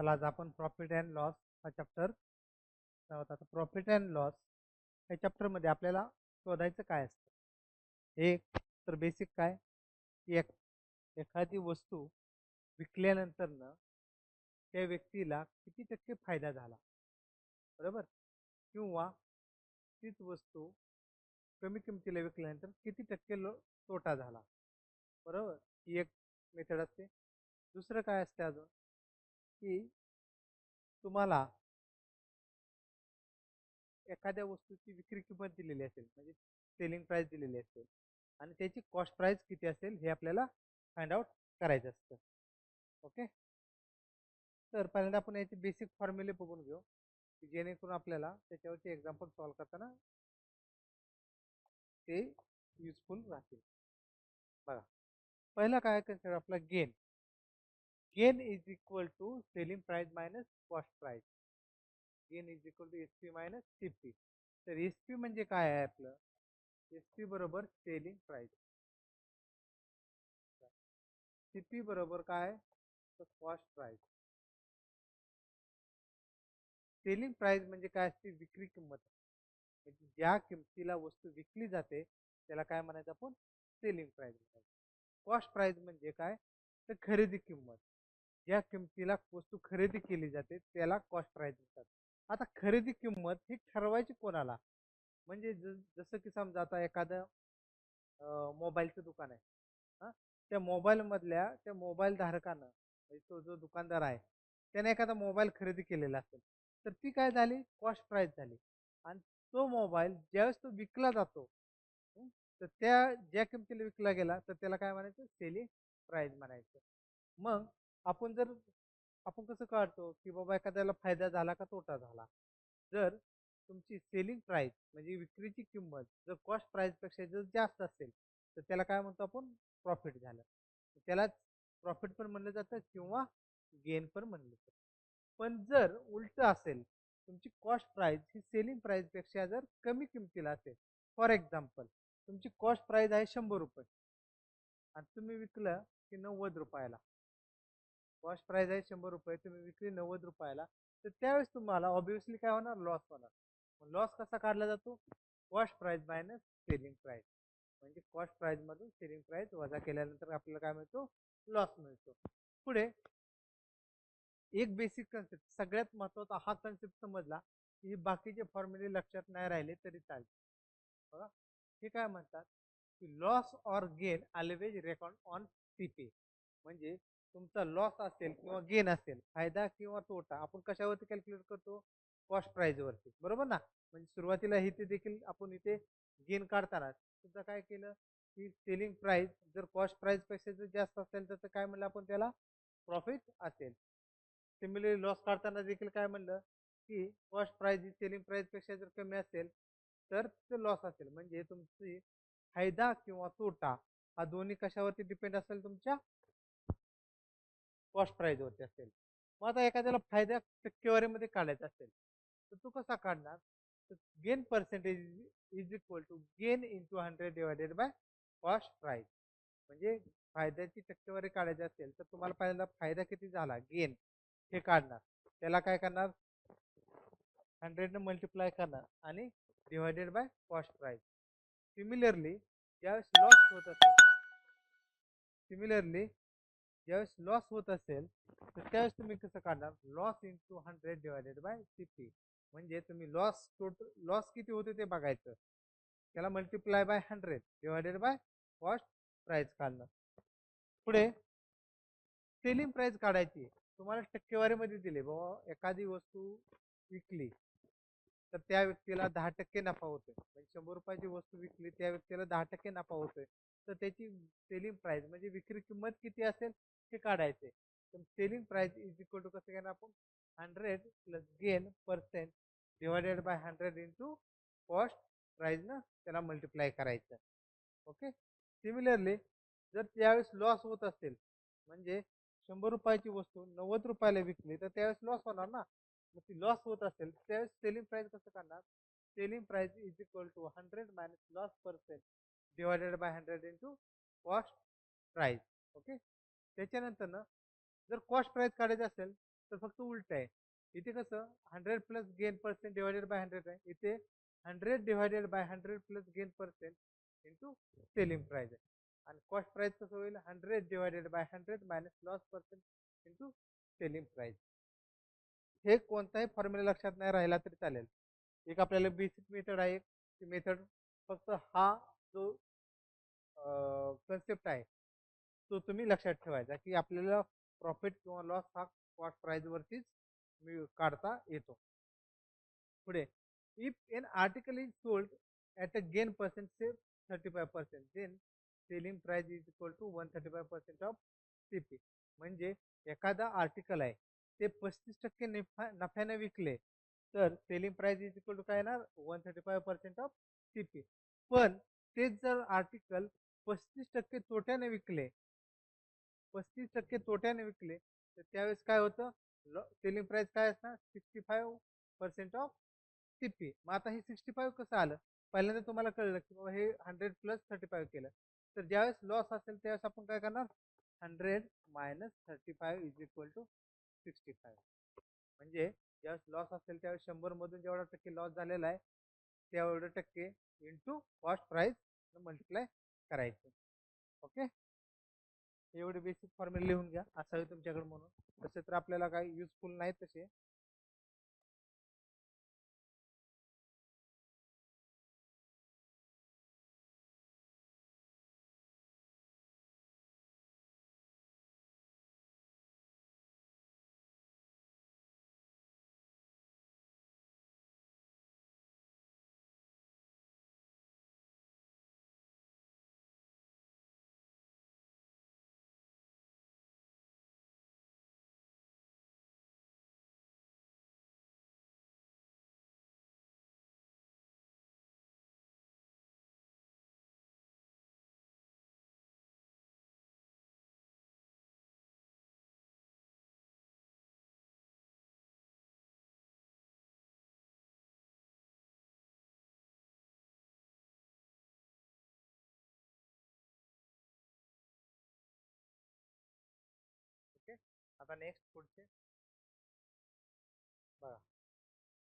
चला आज आपण प्रॉफिट अँड लॉस हा चॅप्टर होता. तर प्रॉफिट अँड लॉस या चॅप्टरमध्ये आपल्याला शोधायचं काय असतं. एक तर बेसिक काय की एखादी वस्तू विकल्यानंतरनं त्या व्यक्तीला किती टक्के फायदा झाला, बरोबर, किंवा तीच वस्तू कमी किमतीला विकल्यानंतर किती टक्के तोटा झाला, बरोबर. ही एक मेथड असते. दुसरं काय असते अजून की तुम्हाला एखाद्या वस्तूची विक्री किंमत दिलेली असेल, म्हणजे सेलिंग प्राइस दिलेली असेल, आणि त्याची कॉस्ट प्राइस किती असेल हे आपल्याला फाइंड आउट करायचं असतं. ओके, तर पहिल्यांदा आपण याचे बेसिक फॉर्म्युले बघून घेऊ की जेणेकरून आपल्याला त्याच्यावरचे एक्झाम्पल सॉल्व्ह करताना ते युजफुल राहतील. बघा, पहिला काय कन्सेप्ट आपला gain. Gain is equal to selling price minus cost price. Gain is equal to S P minus C P. तर एस पी म्हणजे काय आहे आपलं, एस पी बरोबर सेलिंग प्राइस, सीपी बरोबर काय, तर कॉस्ट प्राइस. सेलिंग प्राइस म्हणजे काय असते, विक्री किंमत. म्हणजे ज्या किमतीला वस्तू विकली जाते त्याला काय म्हणायचं आपण, सेलिंग प्राइस म्हणायचं. कॉस्ट प्राइस म्हणजे काय, तर खरेदी किंमत. ज्या किमतीला वस्तू खरेदी केली जाते त्याला कॉस्ट प्राइस म्हणतात. आता खरेदी किंमत ही ठरवायची कोणाला, म्हणजे जसं की समजा आता एखादं मोबाईलचं दुकान आहे. त्या मोबाईल मधल्या त्या मोबाईल धारकानं, म्हणजे तो जो दुकानदार आहे त्याने एखादा मोबाईल खरेदी केलेला असेल, तर ती काय झाली, कॉस्ट प्राइस झाली. आणि तो मोबाईल ज्यावेळेस तो विकला जातो, तर त्या ज्या किमतीला विकला गेला तर त्याला काय म्हणायचं, सेलिंग प्राइस म्हणायचं. मग आपण जर आपण कसं काढतो की बाबा एखाद्याला फायदा झाला का तोटा झाला, जर तुमची सेलिंग प्राइस म्हणजे विक्रीची किंमत जर कॉस्ट प्राइस पेक्षा जर जास्त असेल तर त्याला काय म्हणतो आपण, प्रॉफिट झालं. त्यालाच प्रॉफिट पण म्हणलं जातं किंवा गेन पण म्हणलं जातं. पण जर उलट असेल, तुमची कॉस्ट प्राइस ही सेलिंग प्राइस पेक्षा जर कमी किमतीला असेल, फॉर एक्झाम्पल तुमची कॉस्ट प्राइस आहे 100 रुपये आणि तुम्ही विकलं की 90 रुपयाला, कॉस्ट प्राइस आहे 100 रुपये, तुम्ही विकली 90 रुपयाला, तर त्यावेळेस तुम्हाला ऑब्विसली काय होणार, लॉस होणार. लॉस कसा काढला जातो, cost price minus selling price. म्हणजे कॉस्ट प्राइस मधून सेलिंग प्राइस वजा केल्यानंतर आपल्याला काय मिळतो, लॉस मिळतो. पुढे एक बेसिक कन्सेप्ट, सगळ्यात महत्वाचा हा कन्सेप्ट समजला की बाकीचे फॉर्म्युले लक्षात नाही राहिले तरी चालेल. बघा, हे काय म्हणतात की loss or gain always record on CP. म्हणजे तुमचा लॉस असेल किंवा गेन असेल, फायदा किंवा तोटा, आपण कशावरती कॅल्क्युलेट करतो, कॉस्ट प्राइस वरती, बरोबर ना. म्हणजे सुरुवातीला इथे देखील आपण इथे गेन काढताना सुद्धा काय केलं की सेलिंग प्राइस जर कॉस्ट प्राइस पेक्षा जर जास्त असेल तर काय म्हणलं आपण, त्याला प्रॉफिट असेल. सिमिलरली लॉस काढताना देखील काय म्हणलं की कॉस्ट प्राइस ही सेलिंग प्राइस पेक्षा जर कमी असेल तर ते लॉस असेल. म्हणजे तुमची फायदा किंवा तोटा हा दोन्ही कशावरती डिपेंड असेल, तुमच्या कॉस्ट प्राइस वरती असेल. मग आता एखाद्याला फायदा टक्केवारीमध्ये काढायचा असेल तर तू कसा काढणार, तर gain percentage is equal to gain into 100 divided by cost price. म्हणजे फायद्याची टक्केवारी काढायची असेल तर तुम्हाला पहिल्यांदा फायदा किती झाला, गेन, हे काढणार. त्याला काय करणार, 100 ने मल्टिप्लाय करणार आणि divided by cost price. Similarly ज्यावेळेस लॉस होत असेल, सिमिलरली ज्यावेळेस लॉस होत असेल तर त्यावेळेस तुम्ही कसं काढणार, loss into 100 divided bye CP. म्हणजे तुम्ही लॉस किती होते ते बघायचं, त्याला multiply by 100 divided by cost price काढणं. पुढे सेलिंग प्राइस काढायची, तुम्हाला टक्केवारीमध्ये दिले, बाबा एखादी वस्तू विकली तर त्या व्यक्तीला 10% नफा होतोय. म्हणजे 100 रुपयाची वस्तू विकली त्या व्यक्तीला 10% नफा होतोय, तर त्याची सेलिंग प्राइस म्हणजे विक्री किंमत किती असेल ते काढायचे. तर selling price is equal to कसं घेणार आपण, 100 plus gain percent divided by 100 into cost price ना, त्याला मल्टिप्लाय करायचं. ओके, सिमिलरली जर त्यावेळेस लॉस होत असेल, म्हणजे 100 रुपयाची वस्तू 90 रुपयाला विकली तर त्यावेळेस लॉस होणार ना. मग ती लॉस होत असेल त्यावेळेस सेलिंग प्राइस कसं करणार, selling price is equal to 100 minus loss percent divided by 100 into cost price. Okay, त्याच्यानंतर ना जर कॉस्ट प्राइस काढायची असेल तर फक्त उलट आहे. इथे कसं 100 plus gain percent divided by 100 आहे. इथे 100 divided by 100 plus gain percent into selling price आहे. आणि कॉस्ट प्राइस कसं होईल 100 divided by 100 minus loss percent into selling price. हे कोणताही फॉर्म्युला लक्षात नाही राहिला तरी चालेल. एक आपल्याला बेसिक मेथड आहे, ती मेथड फक्त हा जो कन्सेप्ट आहे तो तुम्ही लक्षात ठेवायचा की आपल्याला प्रॉफिट किंवा लॉस हा कॉस्ट प्राइस वरतीच काढता येतो. पुढे if an article is sold at a gain percent say 35%, then selling price is equal to 135% of CP. म्हणजे एखादा आर्टिकल आहे ते 35% नफ्याने विकले तर selling price is equal to काय येणार 135% ऑफ सीपी. पण तेच जर आर्टिकल 35% तोट्याने विकले 35% तोट्याने विकले तर त्यावेळेस काय होतं सेलिंग प्राइस काय असणार 65% ऑफ सीपी. मग आता हे 65 कसं आलं पहिल्यांदा तुम्हाला कळलं की बाबा हे 100 प्लस 35 केलं तर ज्यावेळेस लॉस असेल त्यावेळेस आपण काय करणार 100 मायनस 35 इज इक्वल टू 65. म्हणजे ज्यावेळेस लॉस असेल त्यावेळेस 100 मधून जेवढा टक्के लॉस झालेला आहे तेवढे टक्के इंटू कॉस्ट प्राइस मल्टिप्लाय करायचं. ओके, एवढे बेसिक फॉर्म्युला लिहून घ्या असावे तुमच्याकडे म्हणून. तसे तर आपल्याला काही युजफुल नाही तसे. ओके, आता नेक्स्ट पुढचे बघा.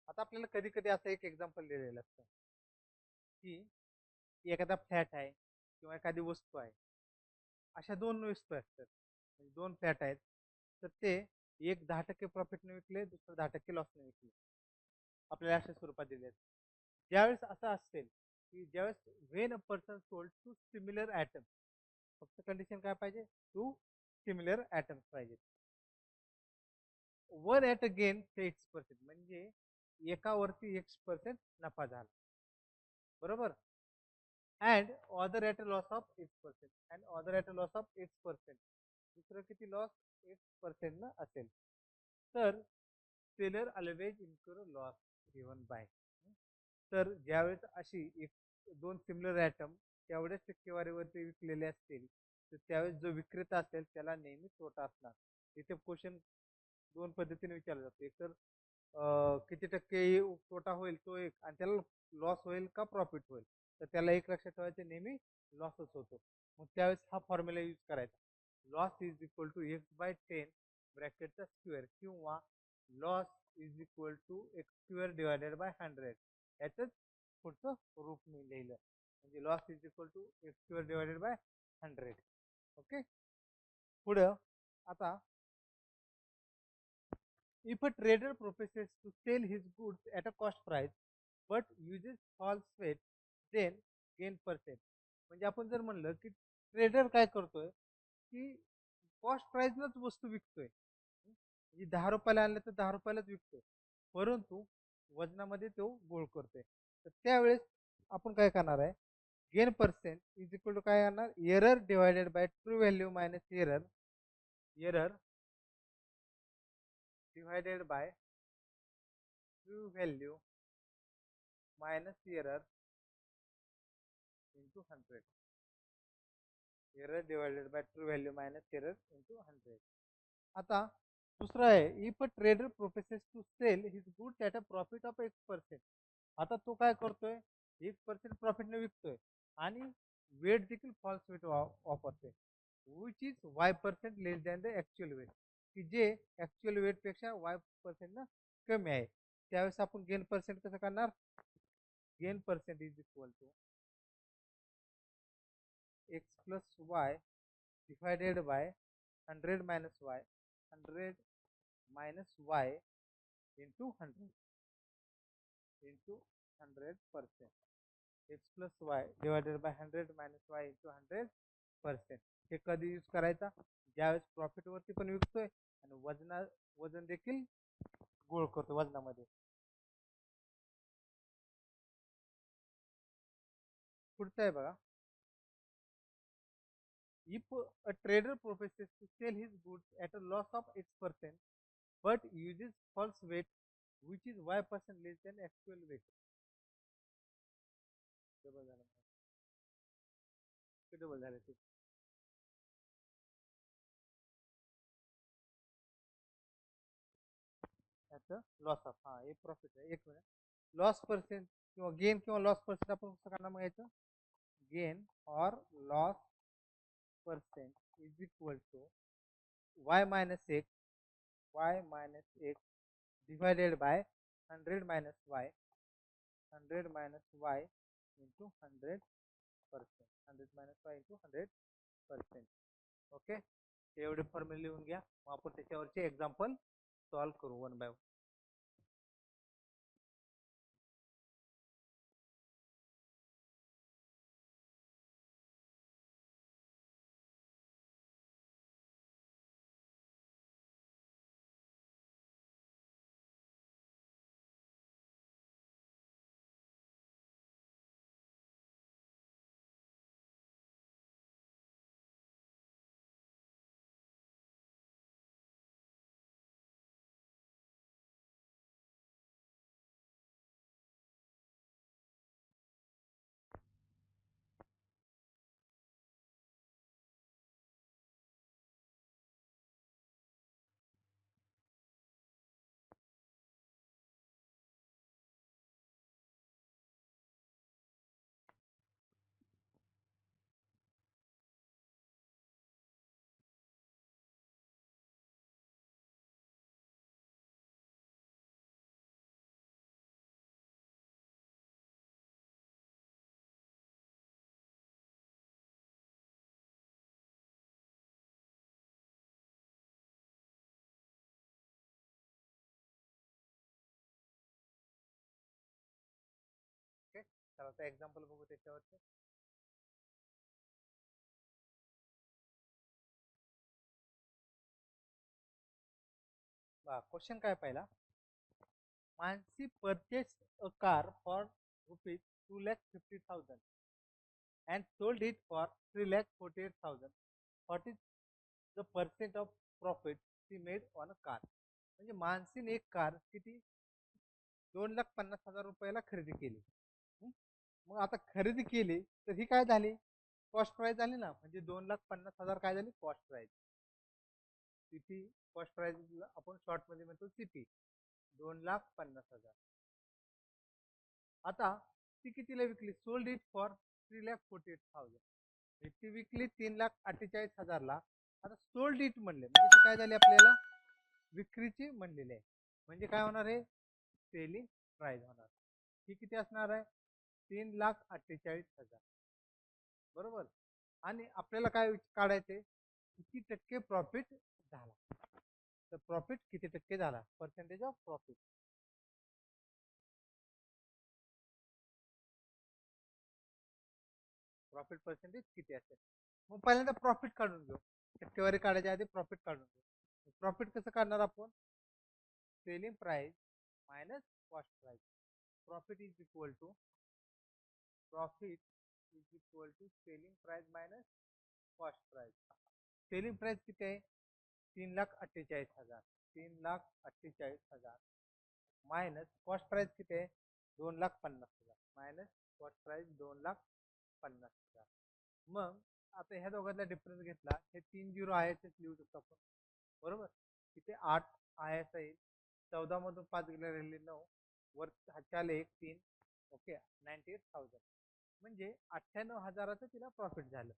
आता आपल्याला कधी कधी असं एक एक्झाम्पल दिलेलं असतं की एखादा फ्लॅट आहे किंवा एखादी वस्तू आहे. अशा दोन वस्तू असतात म्हणजे दोन फ्लॅट आहेत तर ते एक 10% प्रॉफिटने विकले दुसरं 10% लॉसने विकले. आपल्याला अशा स्वरूपात दिले आहेत. ज्यावेळेस असं असेल की ज्यावेळेस when a person sold two similar atom, फक्त कंडिशन काय पाहिजे टू सिमिलर ॲटम्स पाहिजे. वर ॲट अ गेन ते X%, म्हणजे एकावरती X% नफा झाला बरोबर. And other at a loss of X%, and other at a loss of X%, दुसरं किती लॉस X% न असेल तर seller always incur loss given by. तर ज्यावेळेस अशी एक दोन सिमिलर ॲटम तेवढ्याच टक्केवारीवरती विकलेले असतील तर त्यावेळेस जो विक्रेता असेल त्याला नेहमी तोटा असणार. इथे क्वेश्चन दोन पद्धतीने विचारला जातो. एक तर किती टक्के तोटा होईल तो एक, आणि त्याला लॉस होईल का प्रॉफिट होईल तर त्याला एक लक्षात ठेवायचं नेहमी लॉसच होतो. मग त्यावेळेस हा फॉर्म्युला यूज करायचा. Loss is equal to X/10 ब्रॅकेटचा स्क्वेअर किंवा loss is equal to X² divided by 100. याचंच पुढचं रूप मी लिहिलं म्हणजे loss is equal to X² divided by 100. Okay, पुढं आता if a trader professes to sell his goods at a cost price but uses false faith, then gain percent. म्हणजे आपण जर म्हणलं की ट्रेडर काय करतोय की कॉस्ट प्राइसनच वस्तू विकतोय, म्हणजे 10 रुपयाला आणलं तर 10 रुपयालाच विकतोय, परंतु वजनामध्ये तो गोळ करतोय. तर त्यावेळेस आपण काय करणार आहे gain percent is equal to काय करणार error divided by true value minus error, error divided by true value minus error into 100. Error divided by true value minus error into 100. आता दुसरा आहे if a trader professes to sell his goods at a profit of X%. आता तो काय करतोय 1% प्रॉफिटने विकतोय आणि weight देखील false weight वापरतोय which is Y% less than the actual weight. की जे ऍक्च्युअल वेट पेक्षा y% कमी आहे. त्यावेळेस आपण गेन पर्सेंट कसं करणार? Gain percent is equal to x plus y divided by 100 minus y, 100 minus y into 100 into 100%. X plus y divided by 100 minus y into 100%. हे कधी यूज करायचा? ज्यावेळेस प्रॉफिट वरती पण विकतोय आणि वजन देखील गोळ करतो वजनामध्ये. पुढचं आहे बघा. If a trader professes to sell his goods at a loss of X% but uses false weight which is Y% less than actual weight. Double झाले ते. त्याचं लॉस ऑफ, हा एक प्रॉफिट आहे. एक मिनिट, लॉस पर्सेंट किंवा gain किंवा loss percent आपण कसं करणार मग याचं? गेन और loss percent is equal to y minus x, y minus x divided by 100 minus y, 100 minus y into 100%, 100 minus y into 100%. Okay, एवढे फॉर्म्युले लिहून घ्या. मग आपण त्याच्यावरचे एक्झाम्पल सॉल्व्ह करू वन बाय वन. ओके, चला आता एक्झाम्पल बघू त्याच्यावरचे. क्वेश्चन काय पहिला? Mansi purchased a car for rupees 2,50,000 and sold it for 3,48,000. What is the percent of profit she made on a car? म्हणजे मानसीने एक कार किती 2,50,000 रुपयाला खरेदी केली. मग आता खरेदी केली तर ही काय झाली? कॉस्ट प्राइस झाली ना. म्हणजे 2,50,000 काय झाली? Cost price. CP cost price आपण शॉर्ट मध्ये म्हणतो सीपी, 2,50,000. आता ती कितीला विकली? Sold it for 3,48,000. ती विकली 3,48,000ला. आता सोल्ड इट म्हणले म्हणजे ती काय झाली? आपल्याला विक्रीची म्हणलेली आहे. म्हणजे काय होणार आहे? सेलिंग प्राइस होणार. ही किती असणार आहे? 3,48,000. बरोबर. आणि आपल्याला काय काढायचे? किती टक्के प्रॉफिट झाला? तर प्रॉफिट किती टक्के झाला? Percentage of profit. Profit percentage किती असेल? मग पहिल्यांदा प्रॉफिट काढून घेऊ. टक्केवारी काढायच्या आधी प्रॉफिट काढून घेऊ. प्रॉफिट कसं काढणार आपण? Selling price minus cost price. Profit is equal to selling price minus cost price. Selling price किती आहे? 3,48,000. 3,48,000 मायनस कॉस्ट प्राइस किती आहे? 2,50,000 मायनस कॉस्ट प्राइस 2,50,000. मग आता ह्या दोघांचा डिफरन्स घेतला, हे 3 झिरो आय एस एस लिहू शकतो आपण. बरोबर. तिथे 8 आय एस येईल. 14 मधून 5 गेले राहिले 9, वर 4 1 3. ओके, 98,000 म्हणजे 98,000चं तिला प्रॉफिट झालं.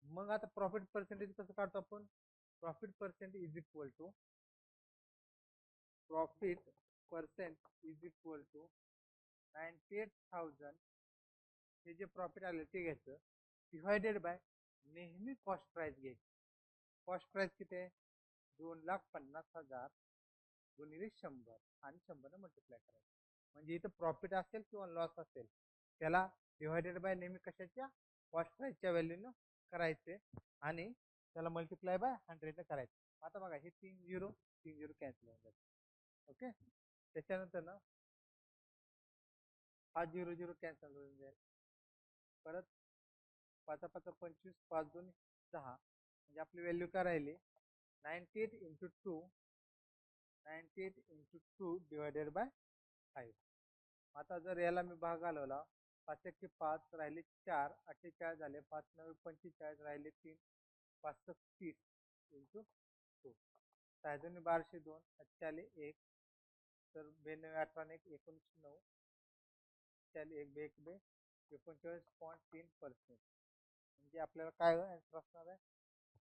मग आता प्रॉफिट पर्सेंटेज कसं काढतो आपण? Profit percent is equal to profit percent is equal to 98,000 हे जे प्रॉफिट आले ते घ्यायचं डिवायडेड बाय नेहमी कॉस्ट प्राइस घ्यायची. कॉस्ट प्राइस किती आहे 2,50,000 गुणिले 100 आणि 100 मल्टिप्लाय करायचं. म्हणजे इथं प्रॉफिट असेल किंवा लॉस असेल त्याला डिवायडेड बाय नेहमी कशाच्या कॉस्ट प्राइसच्या व्हॅल्यूनं करायचे आणि त्याला मल्टिप्लाय बाय 100 करायचं. आता बघा हे 3 झिरो कॅन्सल होऊन जाते. ओके, त्याच्यानंतर ना हा 0 0 कॅन्सल होऊन जाईल. परत 5 5 25 5 2 10 म्हणजे आपली व्हॅल्यू काय राहिली 98 इंटू 2 डिवायडेड बाय 5. आता जर याला मी भाग घालवला 5 1 5 राहिले 4 48 झाले 5 9 45 राहिले 3 5 30 इंटू 2 6 12 2 40 1 तर 92 18 1 19 9 40 1 1 2 39.3%. म्हणजे आपल्याला काय आन्सर असणार आहे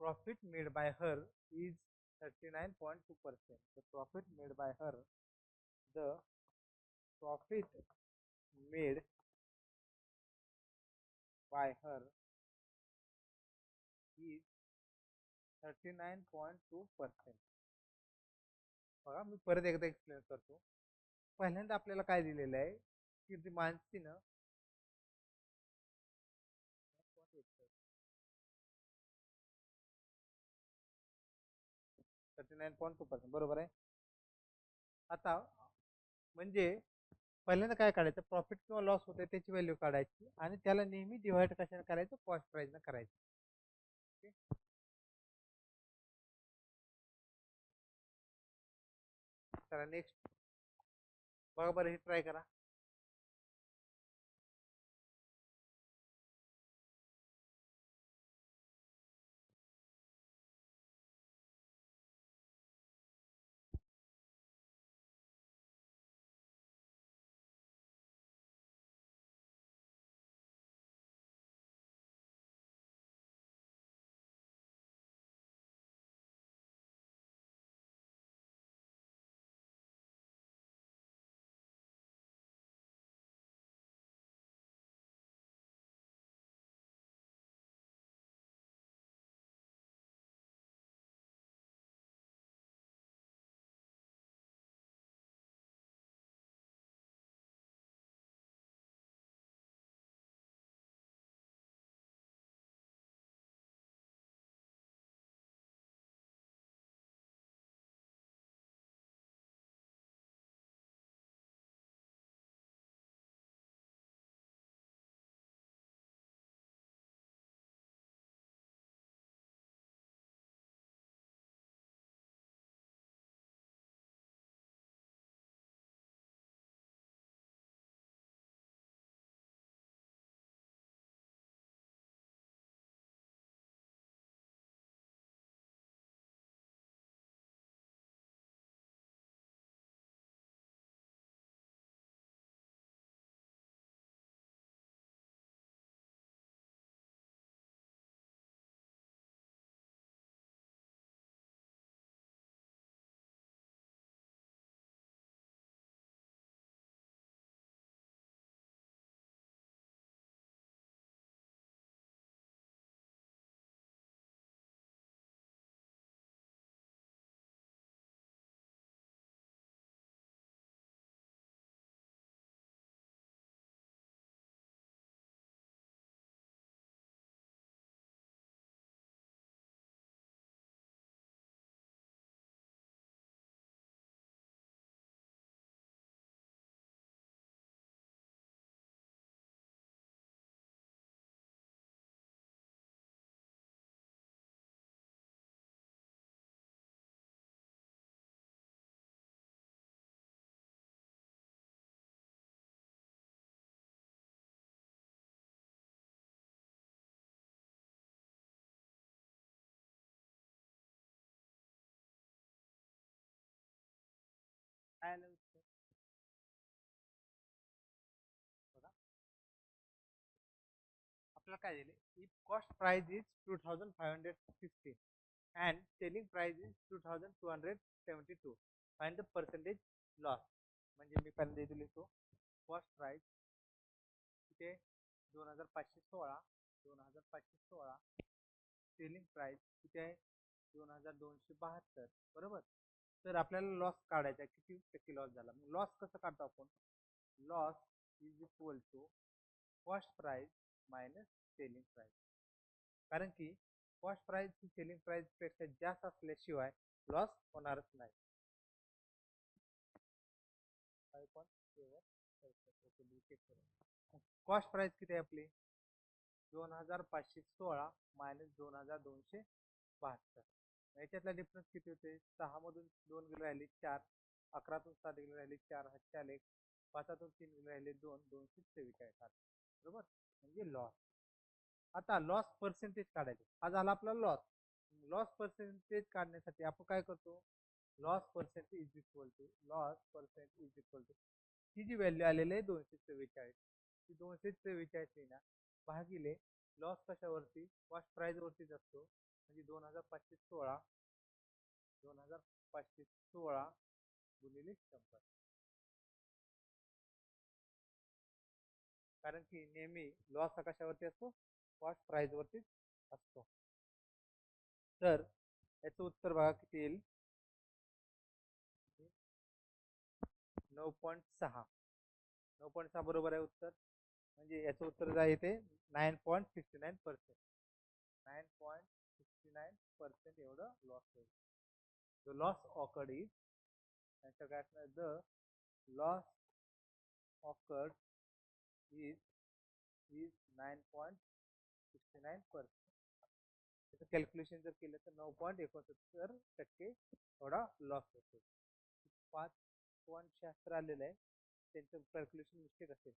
profit made by her is 39.2%. The profit made by her the profit made by her is 39.2%. बघा मी परत एकदा एक्सप्लेन करतो. पहिल्यांदा आपल्याला काय दिलेलं आहे की ती माणसीनं 39.2% बरोबर आहे. आता म्हणजे पहिल्यांदा काय काढायचं प्रॉफिट किंवा लॉस होते त्याची व्हॅल्यू काढायची आणि त्याला नेहमी डिवाइड कशाने करायचं कॉस्ट प्राइसनं करायचं. ओके, चला नेक्स्ट बघा बरं हे ट्राय करा. काय आलं उत्तर बघा आपल्याला काय दिले if cost price is 2516 and selling price is 2272. Find the percentage loss. म्हणजे मी पहिल्यांदा इथे लिहितो कॉस्ट प्राइस किती आहे 2516 2516 सेलिंग प्राइस किती आहे 2272 बरोबर. तर आपल्याला लॉस काढायचा किती टक्के लॉस झाला. मग लॉस कसं काढतो आपण. Loss is equal to cost price minus selling price. कारण की कॉस्ट प्राइस ही सेलिंग प्राइस पेक्षा जास्त असल्याशिवाय लॉस होणारच नाही. कॉस्ट प्राइस किती आहे आपली 2516 मायनस 2272. याच्यातला डिफरन्स किती होते 6 मधून 2 गेले राहिले 4, 11तून 7 गेले राहिले 4, हातचे आले 5तून 3 गेले राहिले 2, 244 बरोबर म्हणजे लॉस. आता लॉस पर्सेंटेज काढायचे. हा झाला आपला लॉस. लॉस पर्सेंटेज काढण्यासाठी आपण काय करतो loss percentage is equal to ही जी व्हॅल्यू आलेली आहे 244 ती 244 ना भागिले लॉस कशावरती कॉस्ट प्राइस वरतीच असतो म्हणजे 2516 गुणिले 100. कारण की नेहमी लॉस हा कशावरती असतो कॉस्ट प्राइस वरतीच असतो. तर याचं उत्तर बघा किती येईल 9.6. 9.6 बरोबर आहे उत्तर. म्हणजे याचं उत्तर काय येते 9.69%. 9.69% एवढं लॉस होईल. द लॉस ऑकर्ड इज याचं काय असणार द लॉस ऑकर्ड इज 9.69%. त्याचं कॅल्क्युलेशन जर केलं तर 9.69% एवढा लॉस होतो. 5.76 आलेलं आहे त्यांचं कॅल्क्युलेशन मिस्टेक असेल.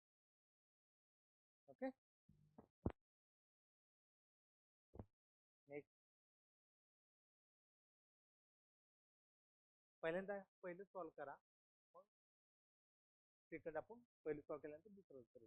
ओके नेक्स्ट पहिल्यांदा पहिलं सॉल्व करा मग सेकंड आपण पहिलं सॉल्व केल्यानंतर दुसरं उत्तर.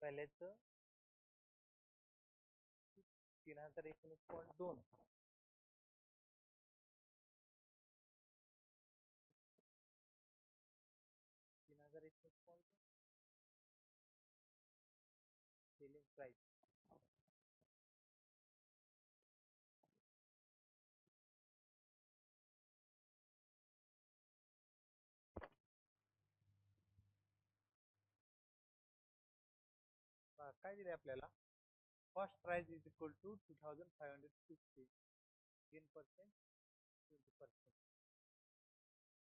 पहिल्याचं 3019.2 3019.2 सेलिंग प्राइस काय दिले आपल्याला cost price is equal to 2560 10% 20%.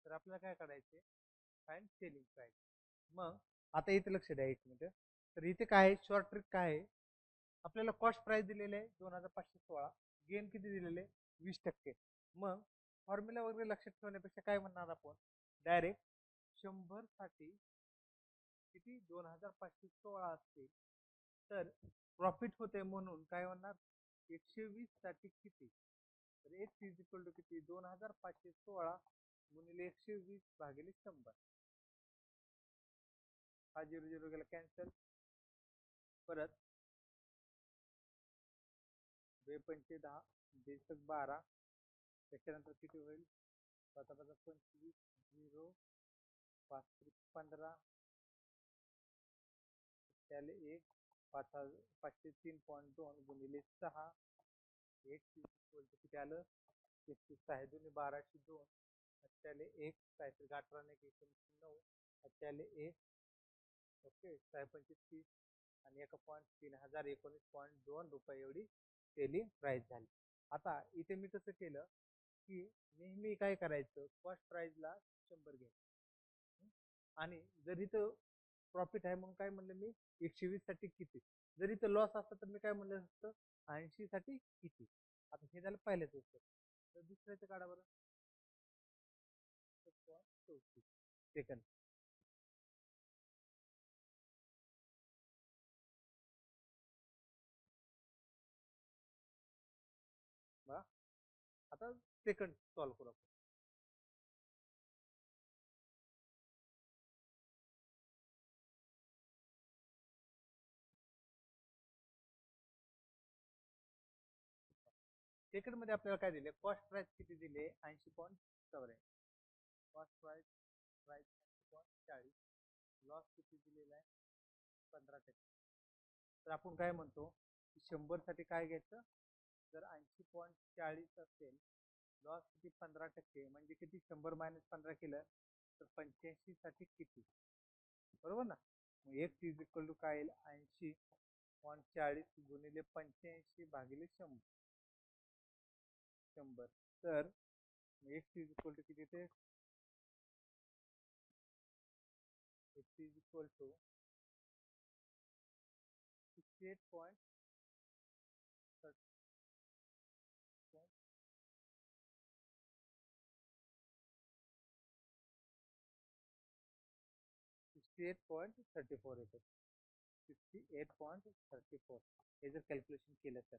तर आपल्याला काय काढायचे फाइंड सेलिंग प्राइस. मग आता इथे लक्ष द्या एक मिनिट. तर इथे काय शॉर्ट ट्रिक काय आहे आपल्याला कॉस्ट प्राइस दिलेले आहे 2516 गेन किती दिलेले 20%. मग फॉर्म्युला वगैरे लक्षात ठेवण्यापेक्षा काय म्हणणार आपण डायरेक्ट 100 साठी किती 2516 असतील तर प्रॉफिट होते म्हणून काय म्हणणार 120 साठी किती तर एक्स इज इक्वल टू किती 2516 गुणिले 120 भागिले 100. हा 0 0 गेला कॅन्सल. परत 2 पंचे 10 बेसक 12 त्याच्यानंतर किती होईल 5 5 25 0 5 15 त्याले 1 503.2 गुणिले 6 एक्स इक्वल टू किती आलं 31 आहे 2 1202 त्याले 1 काहीतरी 18 ने 9 त्याले 1 ओके 625 आणि 1.3019.2 रुपये एवढी सेलिंग प्राइस झाली. आता इथे मी कसं केलं की नेहमी काय करायचं फर्स्ट प्राइसला 100 घ्यायचं आणि जर इथं प्रॉफिट आहे म्हणून काय म्हणलं मी 120 साठी किती जर इथं लॉस असतं तर मी काय म्हणलं असतं 80 साठी किती. आता हे झालं पहिल्याच उत्तर. तर दुसऱ्याचं काढा बरं सेकंड. बघा आता सेकंड सॉल्व्ह करू आपण. सेकंड मध्ये आपल्याला काय दिले कॉस्ट प्राइस किती दिले 80.84 कॉस्ट प्राइस 80.40 लॉस किती दिलेला आहे 15%. तर आपण काय म्हणतो 100 साठी काय घ्यायचं जर 80.40 असेल लॉस किती 15% म्हणजे किती 100 मायनस 15 केलं तर 85 साठी किती बरोबर ना. मग एक्स इज इक्वल टू काय येईल 80.40 गुणिले 85 भागिले 100 तर एक्स इज इक्वल टू किती ते एक्स इज इक्वल टू 68.34 येतं 68.34 हे जर कॅल्क्युलेशन केलं तर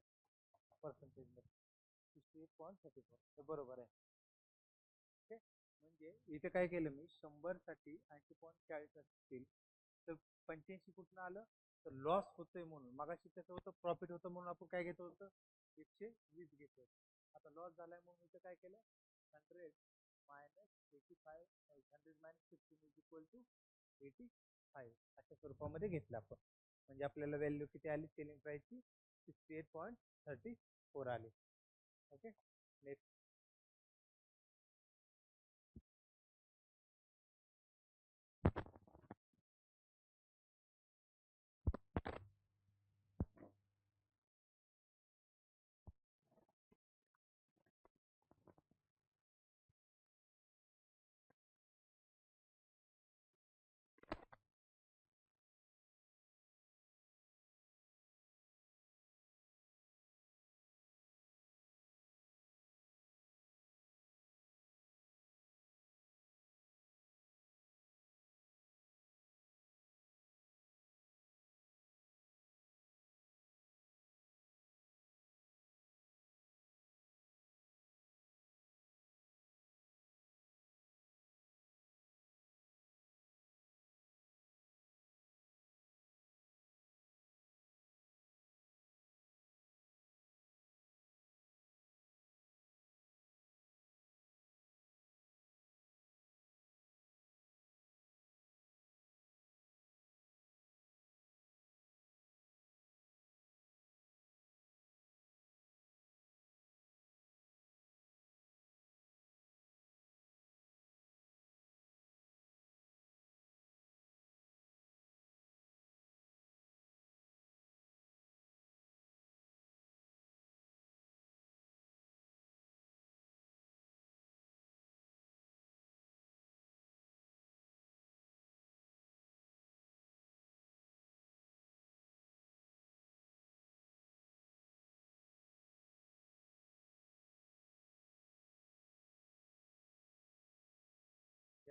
पर्सेंटेज मध्ये 68.34 हे बरोबर आहे. ओके म्हणजे इथे काय केलं मी 100 साठी 80.40 असतील तर 85 कुठून आलं तर लॉस होतोय म्हणून मगाशी कसं होतं प्रॉफिट होतं म्हणून आपण काय घेत होतं 120 घेत होतो. आता लॉस झालाय म्हणून इथं काय केलं 100 minus 85 100 minus 15 is equal to 85 अशा स्वरूपामध्ये घेतलं आपण म्हणजे आपल्याला व्हॅल्यू किती आली सेलिंग प्राइसची 68.34 आली. ओके नेक्स्ट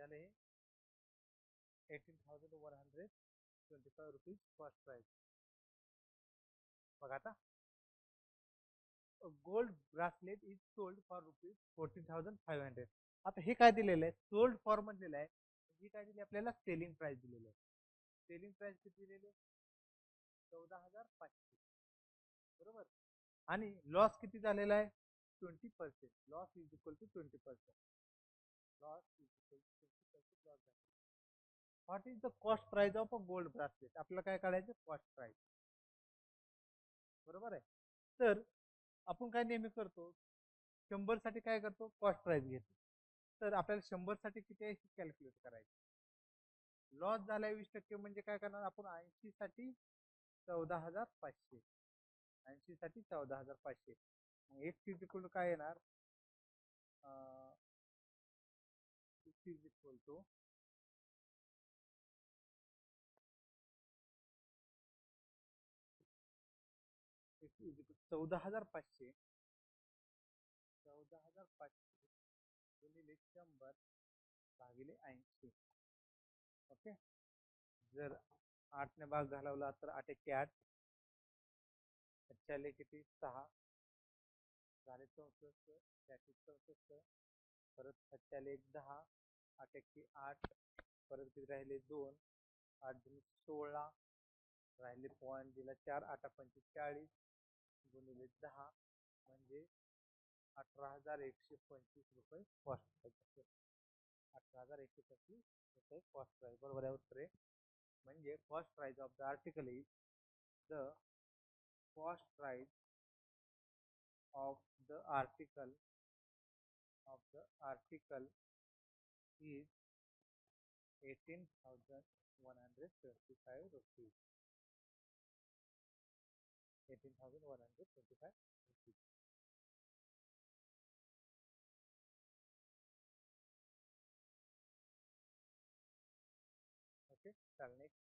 झाले 18,125 कॉस्ट प्राइस. बघा आता, gold bracelet is sold for rupees 14,500. आता हे काय दिलेलं आहे, सोल्ड फॉर दिलेलं आहे, ही काय दिली आपल्याला, सेलिंग प्राइस दिलेली आहे. सेलिंग प्राइस किती दिलेली आहे, 14,500. बरोबर. आणि लॉस किती झालेला आहे, 20%. Loss is equal to 20%. Loss is equal to 20% loss झाला. What is the cost price of a gold bracelet, आपल्याला काय काढायचं, कॉस्ट प्राइस. बरोबर आहे. तर आपण काय नेहमी करतो, 100 साठी काय करतो, कॉस्ट प्राइस घेतो. तर आपल्याला 100 साठी किती आहे कॅल्क्युलेट करायचं. लॉस झाला 20% म्हणजे काय करणार आपण, 80 साठी 14,500. 80 साठी 14,500. मग एक इज इक्वल टू काय येणार, इज इक्वल टू 14,500. 14,500 गुणिले 100 भागिले 80. ओके. जर 8 ने भाग घालवला तर 8 एके 8, 4 किती 6 झाले 64, 64, परत 4 एक 10, 8 एके 8, परत किती राहिले 2, 8 2 16, राहिले पॉईंट दिला 4, 8 5 40 गुणिले 10 म्हणजे 18,125 रुपये कॉस्ट प्राइस. 18,125 रुपये कॉस्ट प्राइस. बरोबर आहे उत्तर आहे. म्हणजे cost price of the article is the cost price of the article is 18,125 rupees. 18,125 rupees. Okay, चल next.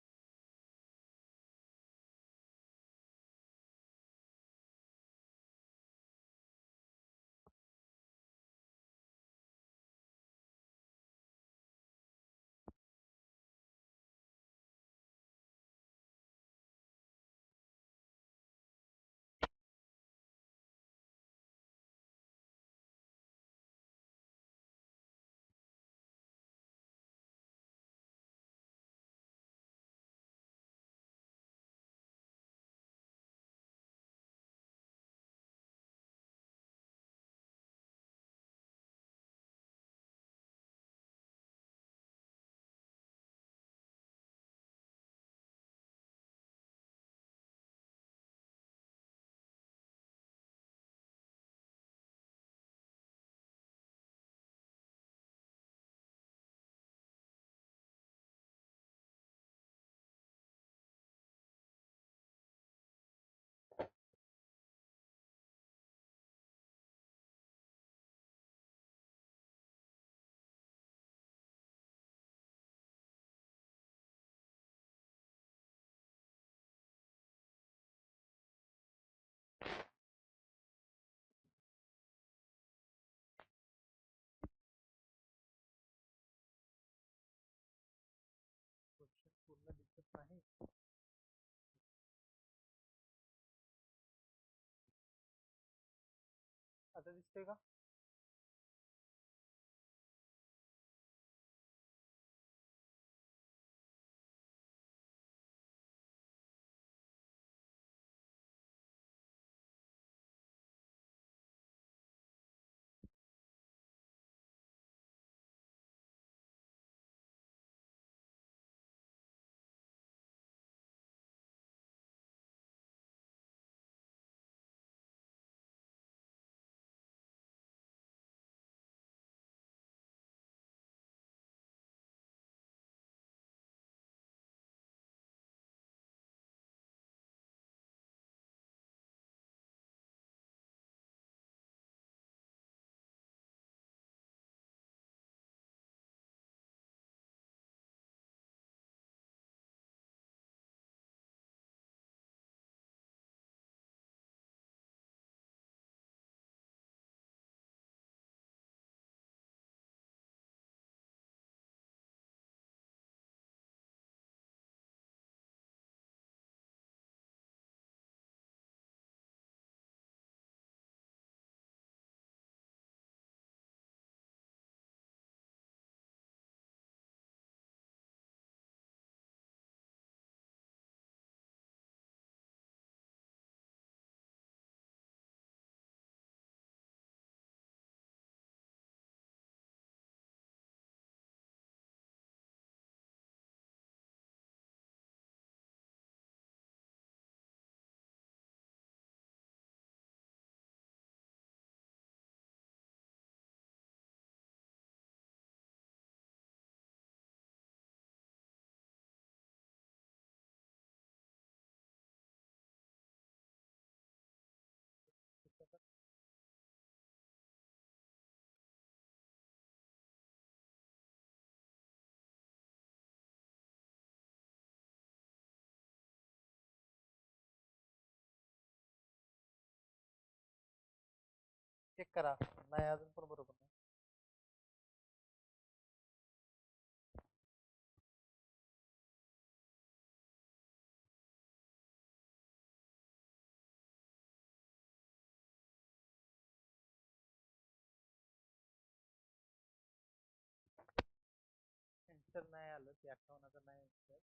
क्वेश्चन पूर्ण दिसत नाही. आता दिसतंय का. चेक करा. नाही अजून पण बरोबर नाही. आन्सर नाही आलं ते 58,000 नाही answer.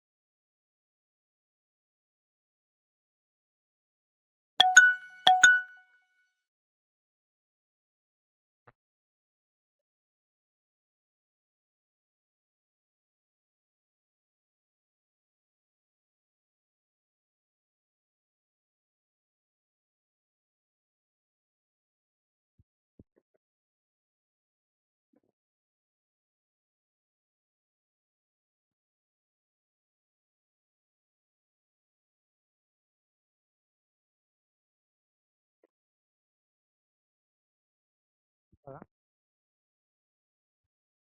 बघा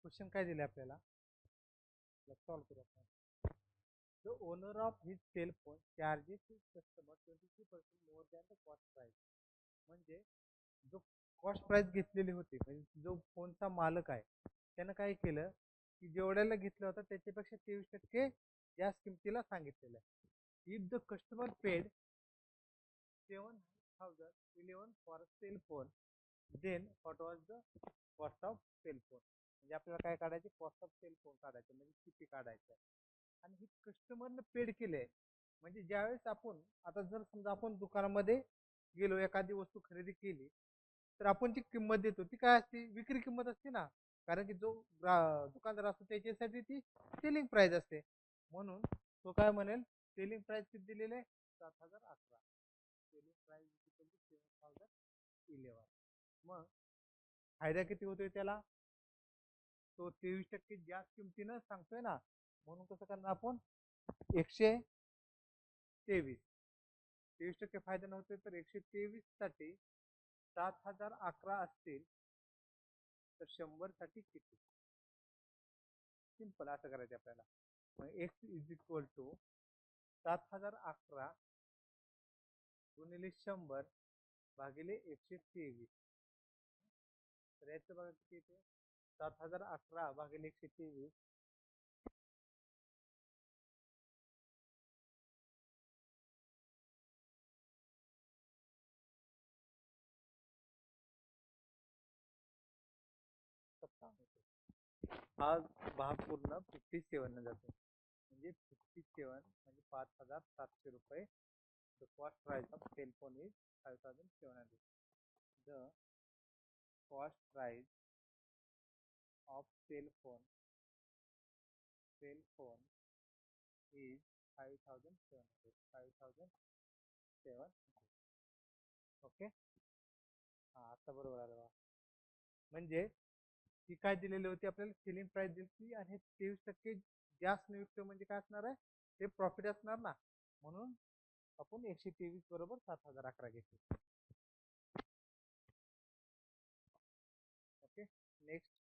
क्वेश्चन काय दिले आपल्याला, सॉल्व करू आपण. The owner of his cell phone charges his customer 23% more than the cost price. म्हणजे जो कॉस्ट प्राइस घेतलेली होती, म्हणजे जो फोनचा मालक आहे त्यानं काय केलं की जेवढ्याला घेतलं होतं त्याच्यापेक्षा 23% जास्त किमतीला सांगितलेलं आहे. If the customer paid 7,011 for cell phone, then what was the cost of cell phone. म्हणजे आपल्याला काय काढायचे, कॉस्ट ऑफ सेल फोन काढायचे, म्हणजे किती काढायचं. आणि ही कस्टमरनं पेड केले. म्हणजे ज्यावेळेस आपण आता जर समजा आपण दुकानामध्ये गेलो एखादी वस्तू खरेदी केली तर आपण जी किंमत देतो ती काय असते, विक्री किंमत असते ना. कारण की जो दुकानदार असतो त्याच्यासाठी ती सेलिंग प्राइस असते. म्हणून तो काय म्हणेल, सेलिंग प्राइस किती दिलेले 7,011. Selling price 7,011. मग फायदा किती होतोय त्याला, तो 23% जास्त किमतीनं सांगतोय ना. म्हणून कसं करणार आपण, 123. 23% फायदा नव्हते तर 123 साठी 7,011 असतील तर 100 साठी किती. सिंपल असं करायचं आपल्याला. मग एक्स इज इक्वल टू 7,011 गुणिले 100 भागिले 123. तर याचं बघा किती येते, 7,011 भागिले 123. हा भाग पूर्ण 57 न जातो. म्हणजे 57 म्हणजे 5,700 रुपये. The cost price of cell phone is 5,700. The cost price of cell phone is 5,700. 5,700. Okay. हा आता बरोबर आलं बघा. म्हणजे ही काय दिलेली होती आपल्याला, सेलिंग प्राइस दिली आणि 23% जास्त नियुक्त म्हणजे काय असणार आहे, ते प्रॉफिट असणार ना. म्हणून आपण 123 बरोबर 7,011 घेतले. ओके. नेक्स्ट.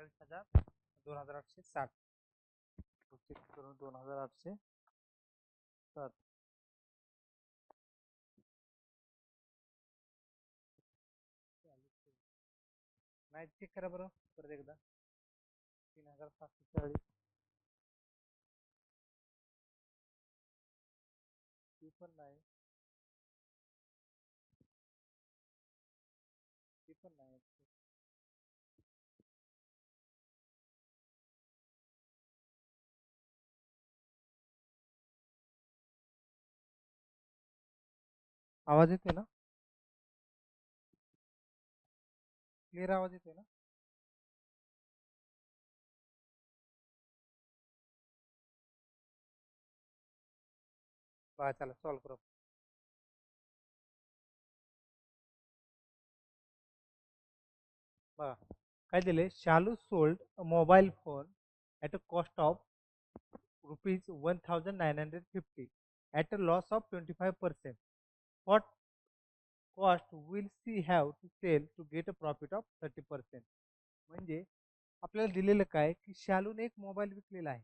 42,000 2,860 चेक करून 2,860 नाही चेक करा बरं परत एकदा 3,740 ती पण नाही ती पण नाही आवाज येते ना क्लिअर आवाज येते ना बघा चला सॉल्व करू बघा काय दिले शालू sold a mobile phone at a cost of ₹1,950 at a loss of 25%. What cost will she have to sell to get a profit of 30%? म्हणजे आपल्याला दिलेलं काय की शालूने एक मोबाईल विकलेला आहे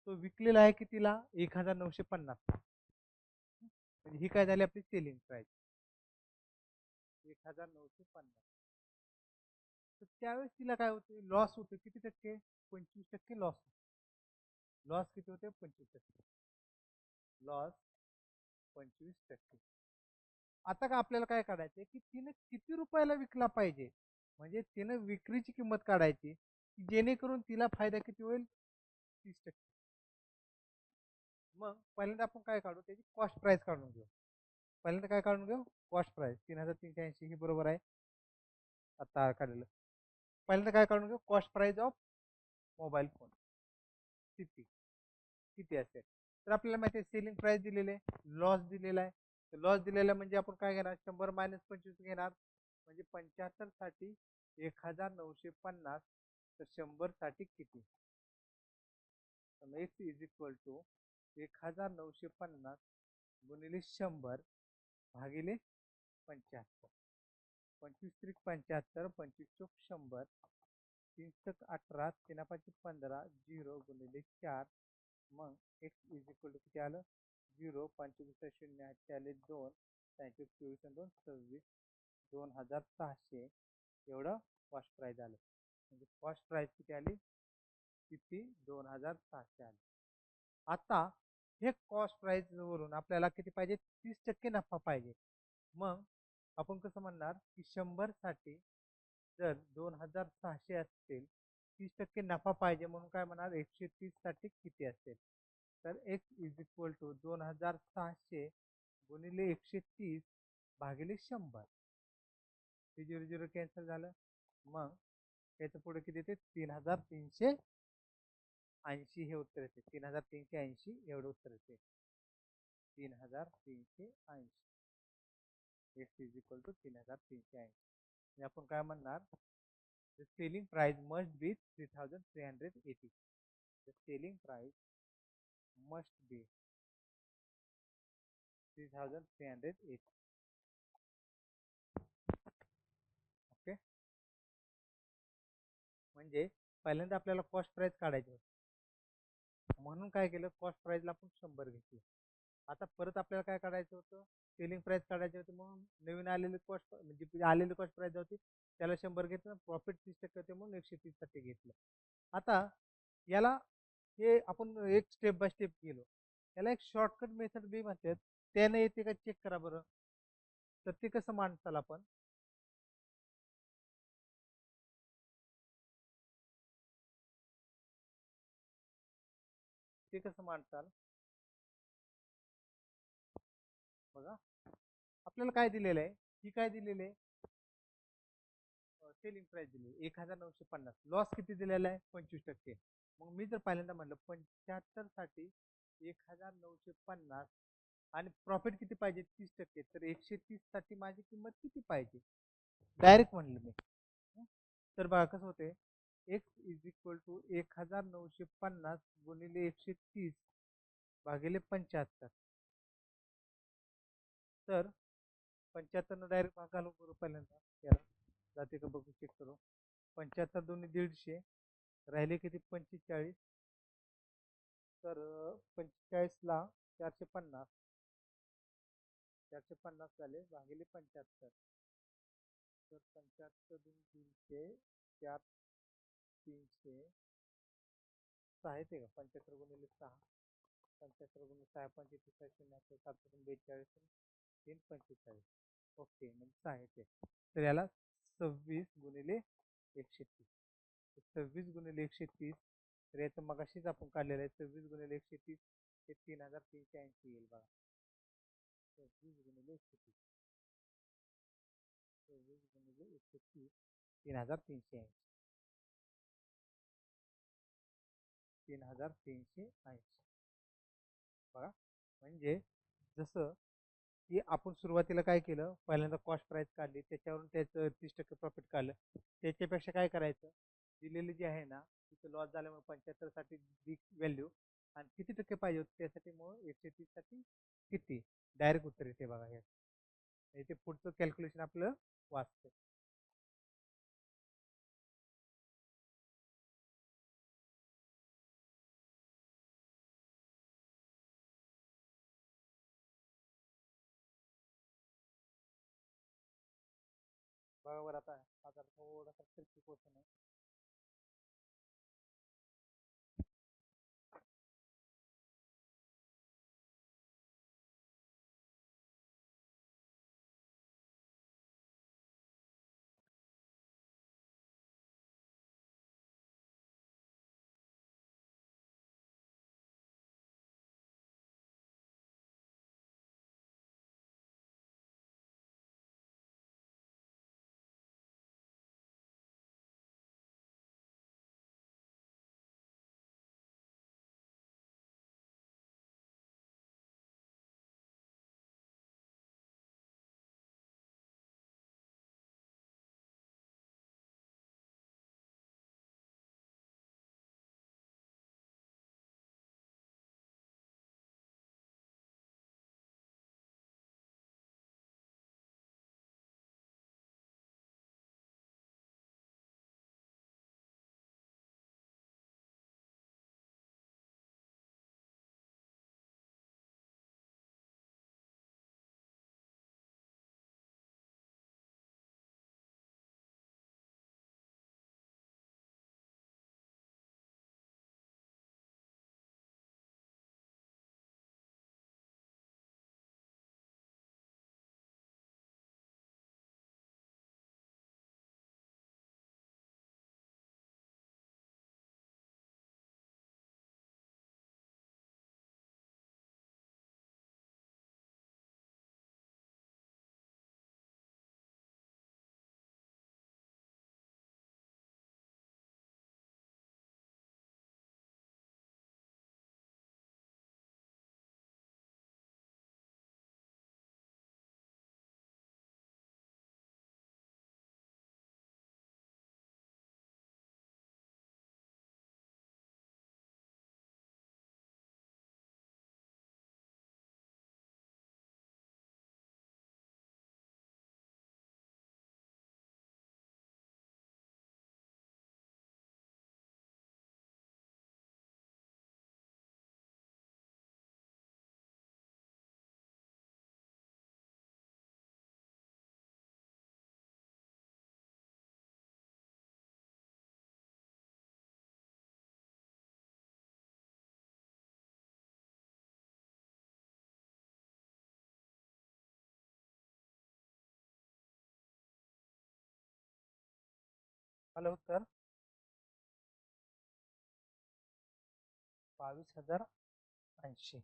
तो विकलेला आहे की तिला 1,950 म्हणजे ही काय झाली आपली सेलिंग प्राइस 1,950 तर त्यावेळेस तिला काय होते लॉस होते किती टक्के 25% लॉस लॉस किती होते 25% लॉस 25%. आता का आपल्याला काय काढायचं की तिने किती रुपयाला विकला पाहिजे म्हणजे तिने विक्रीची किंमत काढायची जेणेकरून तिला फायदा किती होईल 30%. मग पहिल्यांदा आपण काय काढू त्याची कॉस्ट प्राइस काढून घेऊ पहिल्यांदा काय काढून घेऊ कॉस्ट प्राइस 3,380 ही बरोबर आहे आता काढलेलं पहिल्यांदा काय काढून घेऊ cost price of mobile phone किती किती असेल तर आपल्याला माहिती आहे सेलिंग प्राइस दिलेली आहे लॉस दिलेला आहे लॉस दिलेला म्हणजे आपण काय घेणार 100 मायनस 25 घेणार म्हणजे 75 साठी 1,950 तर 100 साठी किती एक्स इज इक्वल टू 1,950 गुणिले 100 भागिले 75 25 त्रिक 75 25 चौक 100 3 तक 18 3 5 15 0 गुणिले 4 मग एक्स इज इक्वल टू किती आलं 0 पंचवीस शून्य आठशे आले 2 त्यांचे 24 आणि 2 26 2,600 एवढं कॉस्ट प्राइस आलं म्हणजे कॉस्ट प्राइस किती आली किती 2,600 आली आता हे कॉस्ट प्राइस वरून आपल्याला किती पाहिजे 30% नफा पाहिजे मग आपण कसं म्हणणार की 100 साठी जर 2,600 असतील 30% नफा पाहिजे म्हणून काय म्हणणार 130 साठी किती असेल तर एक्स इज इक्वल टू 2,600 गुणिले 130 भागिले 100 ते 0 कॅन्सल झालं मग त्याच्या पुढे किती येते 3,380 हे उत्तर येते 3,380 एवढं उत्तर येते 3,380 एक्स इज इक्वल टू 3,380 म्हणजे आपण काय म्हणणार the selling price must be 3,380 the selling price must be 3,380 okay म्हणजे पहिल्यांदा आपल्याला कॉस्ट प्राइस काढायची होती म्हणून काय केलं कॉस्ट प्राइसला आपण 100 घेतलं आता परत आपल्याला काय काढायचं होतं सेलिंग प्राइस काढायची होती म्हणून नवीन आलेली कॉस्ट म्हणजे आलेली कॉस्ट प्राइस होती त्याला 100 घेतलं प्रॉफिट 30% होते म्हणून 130 साठी घेतलं आता याला हे आपण एक स्टेप बाय स्टेप गेलो याला एक शॉर्टकट मेथड बी म्हणतात त्याने येते का चेक करा बरं तर ते कसं मांडताल आपण ते कसं मांडताल बघा आपल्याला काय दिलेलं आहे ही काय दिलेलं आहे सेलिंग प्राइस दिली 1,950 लॉस किती दिलेला आहे 25% मग मी जर पहिल्यांदा म्हणलं 75 साठी 1,950 आणि प्रॉफिट किती पाहिजे 30% तर 130 साठी माझी किंमत किती पाहिजे डायरेक्ट म्हणलं मी तर बघा कसं होते एक्स इज इक्वल टू 1,950 गुणिले 130 भागिले 75 तर 75 डायरेक्ट भाग घालून करू पहिल्यांदा याला जाते का बघू चेक करू 75 दोन्ही 150, राहिले किती 45. तर 45ला 450, 450 झाले भागिले 75. तर 75 दोन्ही 300, 4 300, 6 येते का? 75 गुणिले 6, 75 गुणिले 6 पंचेचाळीस, 742, 3 45. ओके, म्हणजे 6 येते. तर याला 26 गुणिले 130. 26 गुणिले 130, तर याचं मगाशीच आपण काढलेलं आहे. 26 गुणिले 130 हे 3380 येईल बघा. 26 गुणिले 130, 26 गुणिले 130, 3380, 3380 बघा. म्हणजे जसं की आपण सुरुवातीला काय केलं, पहिल्यांदा कॉस्ट प्राइस काढली, त्याच्यावरून त्याचं 30% प्रॉफिट काढलं. त्याच्यापेक्षा काय करायचं, दिलेली जी आहे ना तिथं लॉस झाल्यामुळे 75 साठी व्हॅल्यू आणि किती टक्के पाहिजे होती त्यासाठी मग 130 साठी किती डायरेक्ट उत्तर येते बघा. हे ते पुढचं कॅल्क्युलेशन आपलं वाचतं. बरोबर. आता थोडासा ट्रिकी क्वेश्चन आहे. आलं उत्तर 22,080.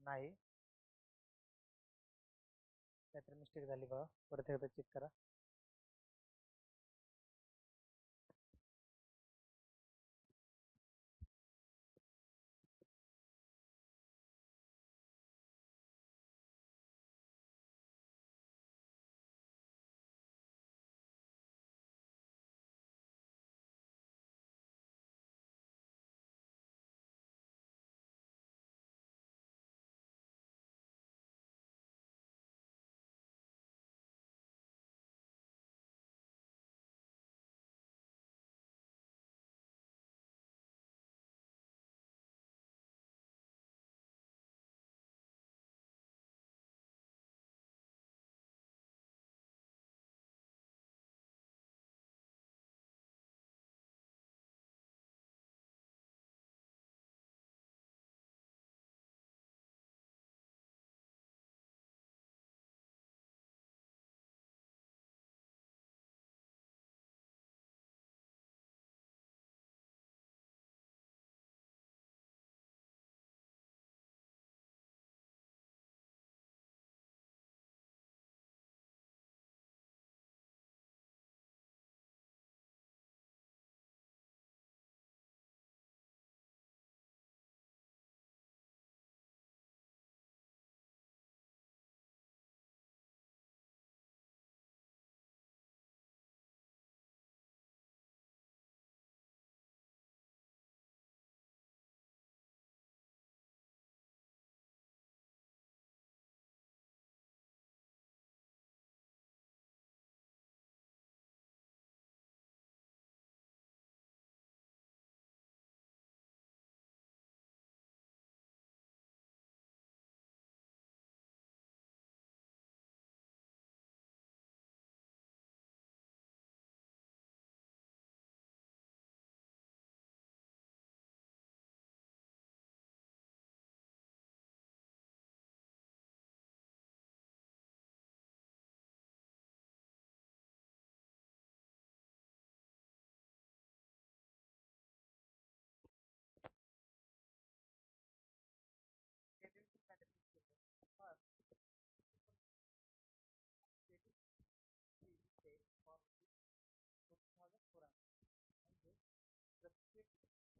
नाही, काहीतरी मिस्टेक झाली बघा, परत एकदा चेक करा.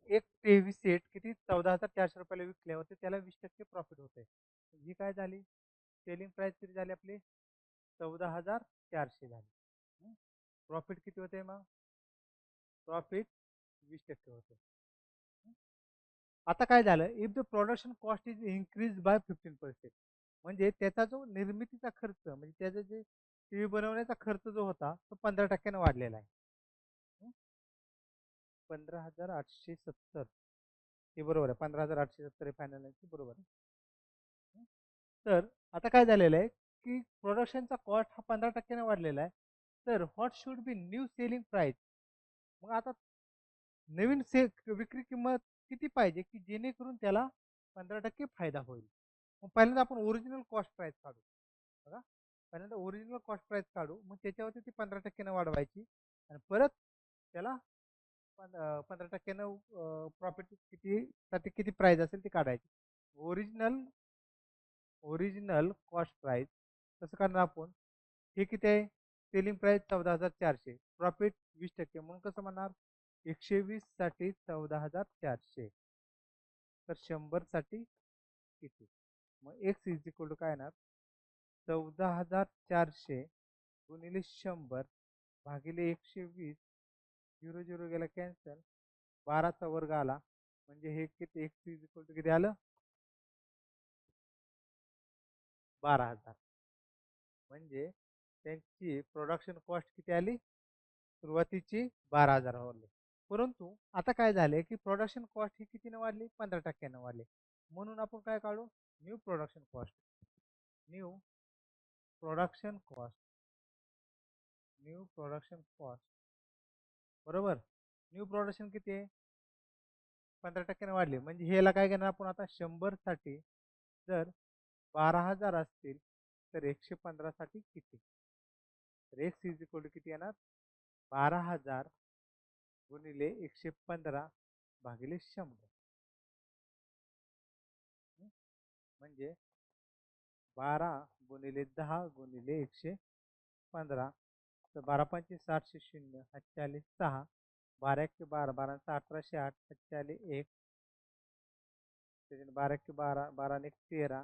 एक टीव्ही सेट किती 14,400 रुपयाला विकले होते, त्याला 20% प्रॉफिट होते. ही काय झाली, सेलिंग प्राइस किती झाली आपली, 14,400 झाली. प्रॉफिट किती होते मग, प्रॉफिट 20% होते. आता काय झालं, if the production cost is increase by 15%, म्हणजे त्याचा जो निर्मितीचा खर्च, म्हणजे त्याचा जे टीव्ही बनवण्याचा खर्च जो होता तो 15% वाढलेला आहे. 15,870, हे बरोबर आहे, 15,870 फायनल बरोबर आहे. तर आता काय झालेलं आहे की प्रोडक्शनचा कॉस्ट हा 15% वाढलेला आहे. तर what should be new selling price, मग आता नवीन विक्री किंमत किती पाहिजे की जेणेकरून त्याला 15% फायदा होईल. मग पहिल्यांदा आपण ओरिजिनल कॉस्ट प्राइस काढू. बघा, पहिल्यांदा ओरिजिनल कॉस्ट प्राइस काढू, मग त्याच्यावरती ती 15% वाढवायची आणि परत त्याला 15% प्रॉफिट किती साठी किती प्राइस असेल ती काढायची. ओरिजिनल ओरिजिनल कॉस्ट प्राइस कसं करणार आपण, हे किती आहे, सेलिंग प्राइस 14,400, प्रॉफिट 20%, म्हणून कसं म्हणणार, 120 साठी 14,400, तर 100 साठी किती, मग एक्स इज इक्वल टू काय येणार, 14,400 गुणिले 100 भागिले 120, 0 0 गेला कॅन्सल, 12चा वर्ग आला, म्हणजे हे किती, एक्स इज इक्वल टू किती आलं, 12,000. म्हणजे त्यांची प्रोडक्शन कॉस्ट किती आली, सुरुवातीची 12,000 वाढली. परंतु आता काय झाले की प्रोडक्शन कॉस्ट ही कितीने वाढली, 15% वाढली. म्हणून आपण काय काढू, new production cost, new production cost, new production cost, बरोबर. न्यू प्रोडक्शन किती आहे, 15% वाढली, म्हणजे ह्याला काय घेणार आपण आता, 100 साठी जर 12,000 असतील तर 115 साठी किती, तर एक्स इज इक्वल टू किती येणार, 12,000 गुणिले 115 भागिले 100, म्हणजे 12 गुणिले 10 गुणिले 115, तर 12 पंचे 700, 0 40 6, 12 1 12, 12 1808, 40 1, त्याच्याने 12 1 12, 12 1 13,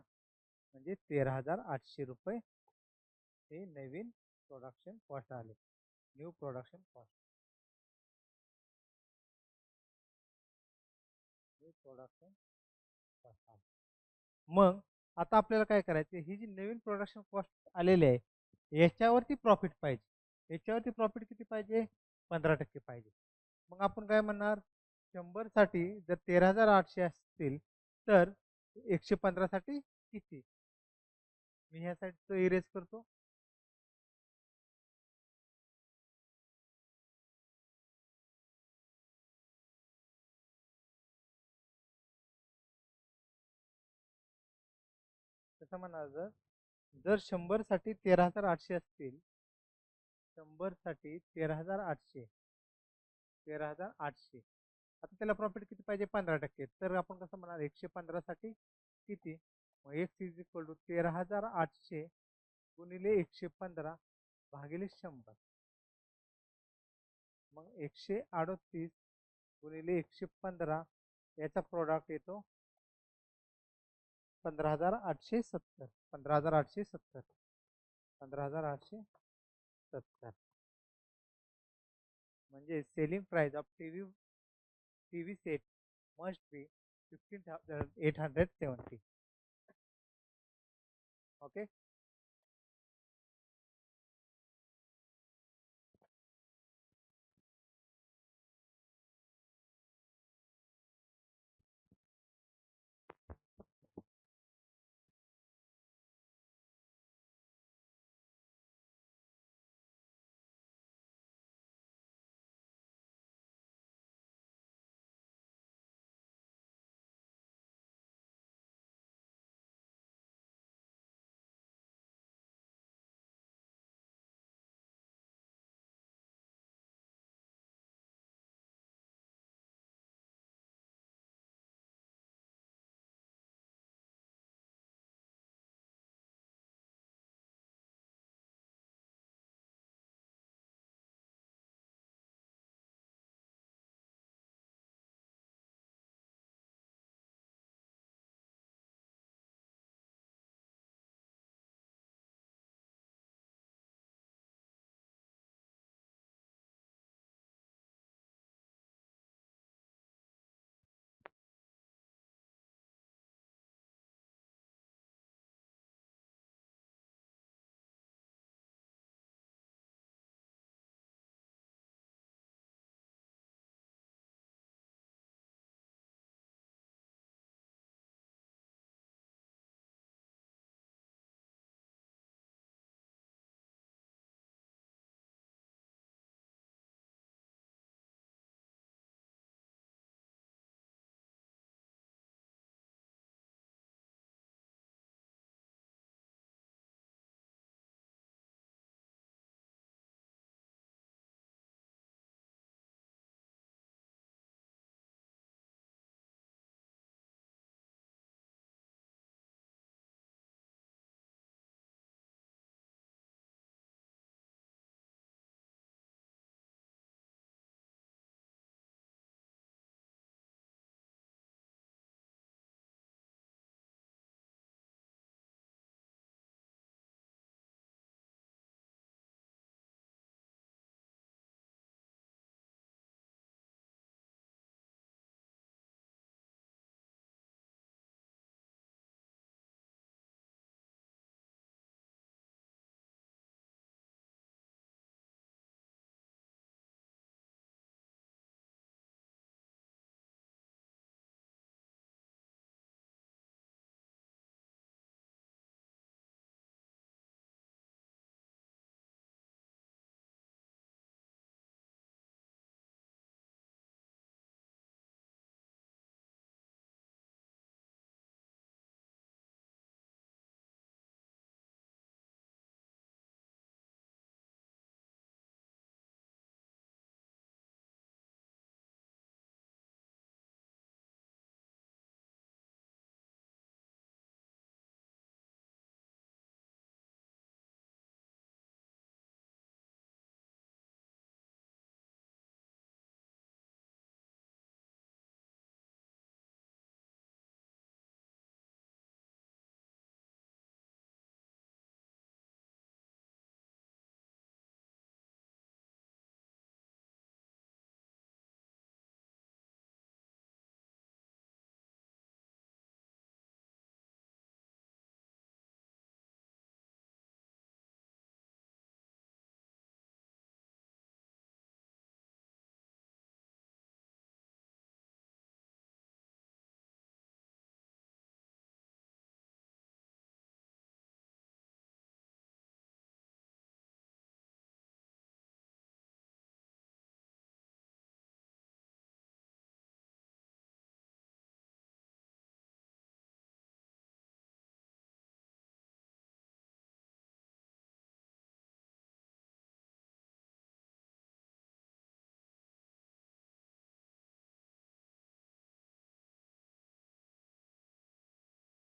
म्हणजे 13,800 रुपये हे नवीन प्रोडक्शन कॉस्ट आले, new production cost, new production cost आले. मग आता आपल्याला काय करायचं, ही जी नवीन प्रोडक्शन कॉस्ट आलेली आहे याच्यावरती प्रॉफिट पाहिजे, याच्यावरती प्रॉफिट किती पाहिजे, 15% पाहिजे. मग आपण काय म्हणणार, 100 साठी जर 13,800 असतील तर 115 साठी किती, मी ह्या साईडचं इरेज करतो. कसं म्हणणार, जर जर 100 साठी 13,800 असतील, 100 साठी 13,800, 13,800, आता त्याला प्रॉफिट किती पाहिजे, 15%, तर आपण कसं म्हणणार, 115 साठी किती, मग एक्स इज इक्वल टू 13,800 गुणिले 115 भागिले 100, मग 138 गुणिले 115, याचा प्रोडक्ट येतो 15,870, 15,870, 15,870, म्हणजे selling price of TV set must be 15,870. Okay.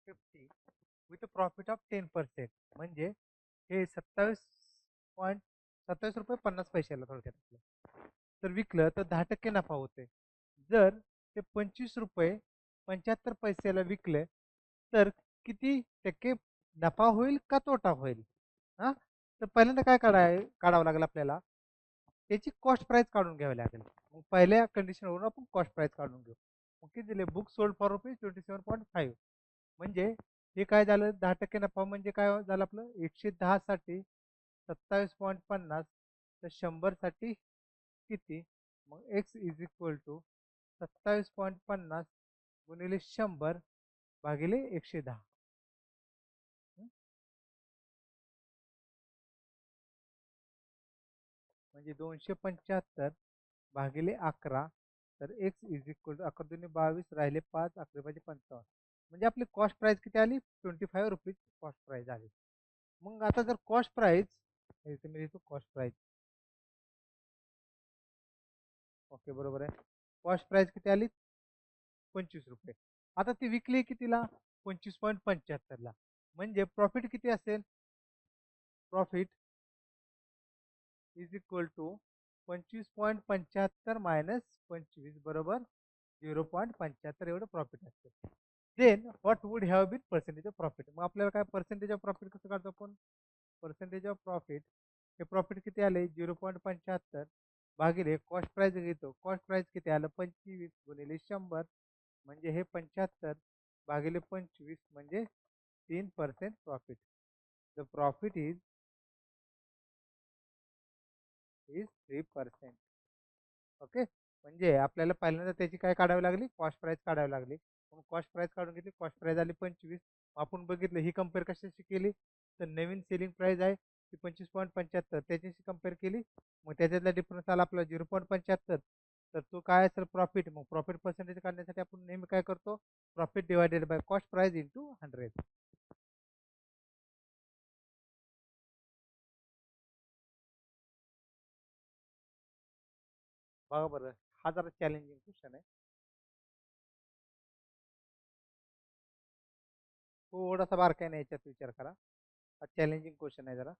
50 with a profit of 10%. म्हणजे हे 27.50 रुपये थोडक्यात तर विकलं तर 10% नफा होते. जर ते 25 रुपये 75 पैशाला विकले तर किती टक्के नफा होईल का तोटा होईल? हा, तर पहिल्यांदा काय काढावं लागेल आपल्याला, त्याची कॉस्ट प्राइस काढून घ्यावी लागेल. मग पहिल्या कंडिशनवरून आपण कॉस्ट प्राइस काढून घेऊ. मग किती दिले, बुक सोल्ड फॉर ₹27.5. म्हणजे हे काय झालं, 10% नफा म्हणजे काय झालं आपलं, 110 साठी 27.50, तर 100 साठी किती, मग एक्स इज इक्वल टू 27.50 गुणिले 100 भागिले 110. म्हणजे 275 भागिले 11, तर एक्स इज इक्वल टू 11×2 = 22, राहिले 5, 11×5 = 55. म्हणजे आपली कॉस्ट प्राइस किती आली, ₹25 कॉस्ट प्राइस आली. मग आता जर कॉस्ट प्राइस, इथे मी लिहितो कॉस्ट प्राइस, ओके बरोबर आहे. कॉस्ट प्राइस किती आली, ₹25. आता ती विकली कितीला, 25.75ला. म्हणजे प्रॉफिट किती असेल, profit is equal to 25.75 minus 25 बरोबर 0.75 एवढं प्रॉफिट असते. Then what would have been percentage of profit. मग आपल्याला काय पर्सेंटेज ऑफ प्रॉफिट कसं काढतो आपण, पर्सेंटेज ऑफ प्रॉफिट, हे प्रॉफिट किती आले 0.75 भागिले कॉस्ट प्राइस घेतो, कॉस्ट प्राइस किती आलं 25 गुणिले 100, म्हणजे हे 75 भागिले 25 म्हणजे 3% profit. The profit is 3%. Okay, म्हणजे आपल्याला पहिल्यांदा त्याची काय काढावी लागली, कॉस्ट प्राइस काढावी लागली. मग कॉस्ट प्राइस काढून घेतली, कॉस्ट प्राइस आली 25. आपण बघितलं ही कंपेअर कशाशी केली, तर नवीन सेलिंग प्राइस आहे ती 25.75 त्याच्याशी कंपेअर केली. मग त्याच्यातला डिफरन्स आला आपला 0.75, तर तो काय असेल प्रॉफिट. मग प्रॉफिट पर्सेंटेज काढण्यासाठी आपण नेहमी काय करतो, profit divided by cost price into 100. बघा बरं, हा जरा चॅलेंजिंग क्वेश्चन आहे, थोडासा बारकाईने याच्यात विचार करा. हा चॅलेंजिंग क्वेश्चन आहे जरा.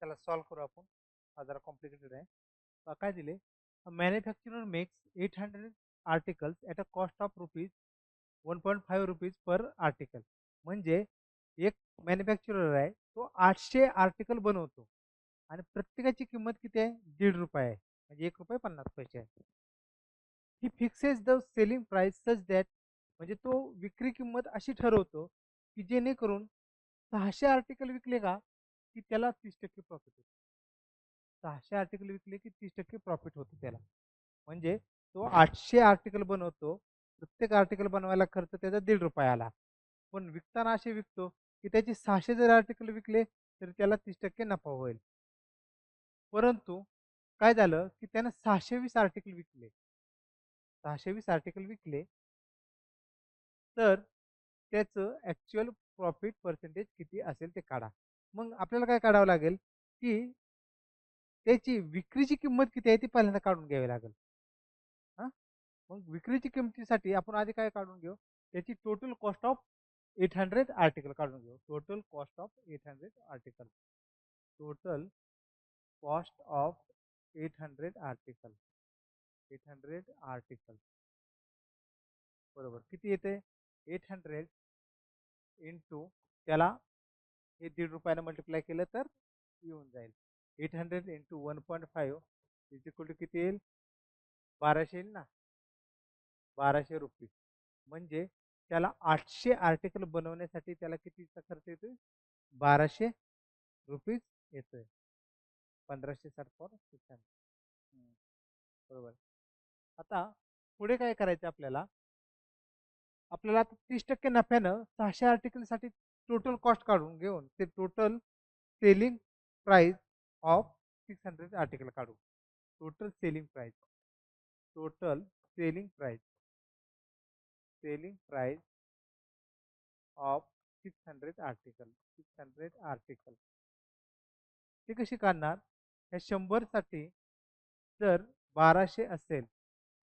त्याला सॉल्व्ह करू आपण. हा जरा कॉम्प्लिकेटेड आहे. काय दिले? Manufacturer makes 800 articles at a cost of rupees 1.5 rupees per article. म्हणजे एक मॅन्युफॅक्चरर आहे, तो 800 आर्टिकल बनवतो आणि प्रत्येकाची किंमत किती आहे? ₹1.5 आहे. म्हणजे ₹1.50 आहे. He fixes the selling price such that, म्हणजे तो विक्री किंमत अशी ठरवतो की जेणेकरून 600 आर्टिकल विकले का की त्याला 30% प्रॉफिट होतो. 600 आर्टिकल विकले की 30% प्रॉफिट होतो त्याला. म्हणजे तो 800 आर्टिकल बनवतो, प्रत्येक आर्टिकल बनवायला खर्च त्याचा ₹1.5 आला. पण विकताना असे विकतो की त्याचे 600 जर आर्टिकल विकले तर त्याला 30% नफा होईल. परंतु काय झालं की त्यानं 620 आर्टिकल विकले. 620 आर्टिकल विकले तर त्याचं ॲक्चुअल प्रॉफिट पर्सेंटेज किती असेल ते काढा. मग आपल्याला काय काढावं लागेल की त्याची विक्रीची किंमत किती आहे ती पहिल्यांदा काढून घ्यावी लागेल. हां, मग विक्रीची किंमतीसाठी आपण आधी काय काढून घेऊ? त्याची टोटल कॉस्ट ऑफ 800 आर्टिकल काढून घेऊ. Total cost of 800 article. Total cost of 800 article. 800 article बरोबर किती येते? 800 इंटू त्याला हे ₹1.5 मल्टिप्लाय केलं तर येऊन जाईल. 800 इंटू 1.5 इज इक्वल टू किती येईल? 1200 येईल ना. 1200 रुपये. म्हणजे त्याला 800 आर्टिकल बनवण्यासाठी त्याला कितीचा खर्च येतोय? 1200 रुपीज येतोय. 1560 फॉर 600. बरोबर. आता पुढे काय करायचं आपल्याला? आपल्याला आता 30% नफ्यानं 600 आर्टिकलसाठी टोटल कॉस्ट काढून घेऊन ते total selling price of 600 article काढू. Total selling price. Total selling price. Selling price of 600 article. 600 article. ते कशी काढणार? या 100 साठी जर 1200 असेल,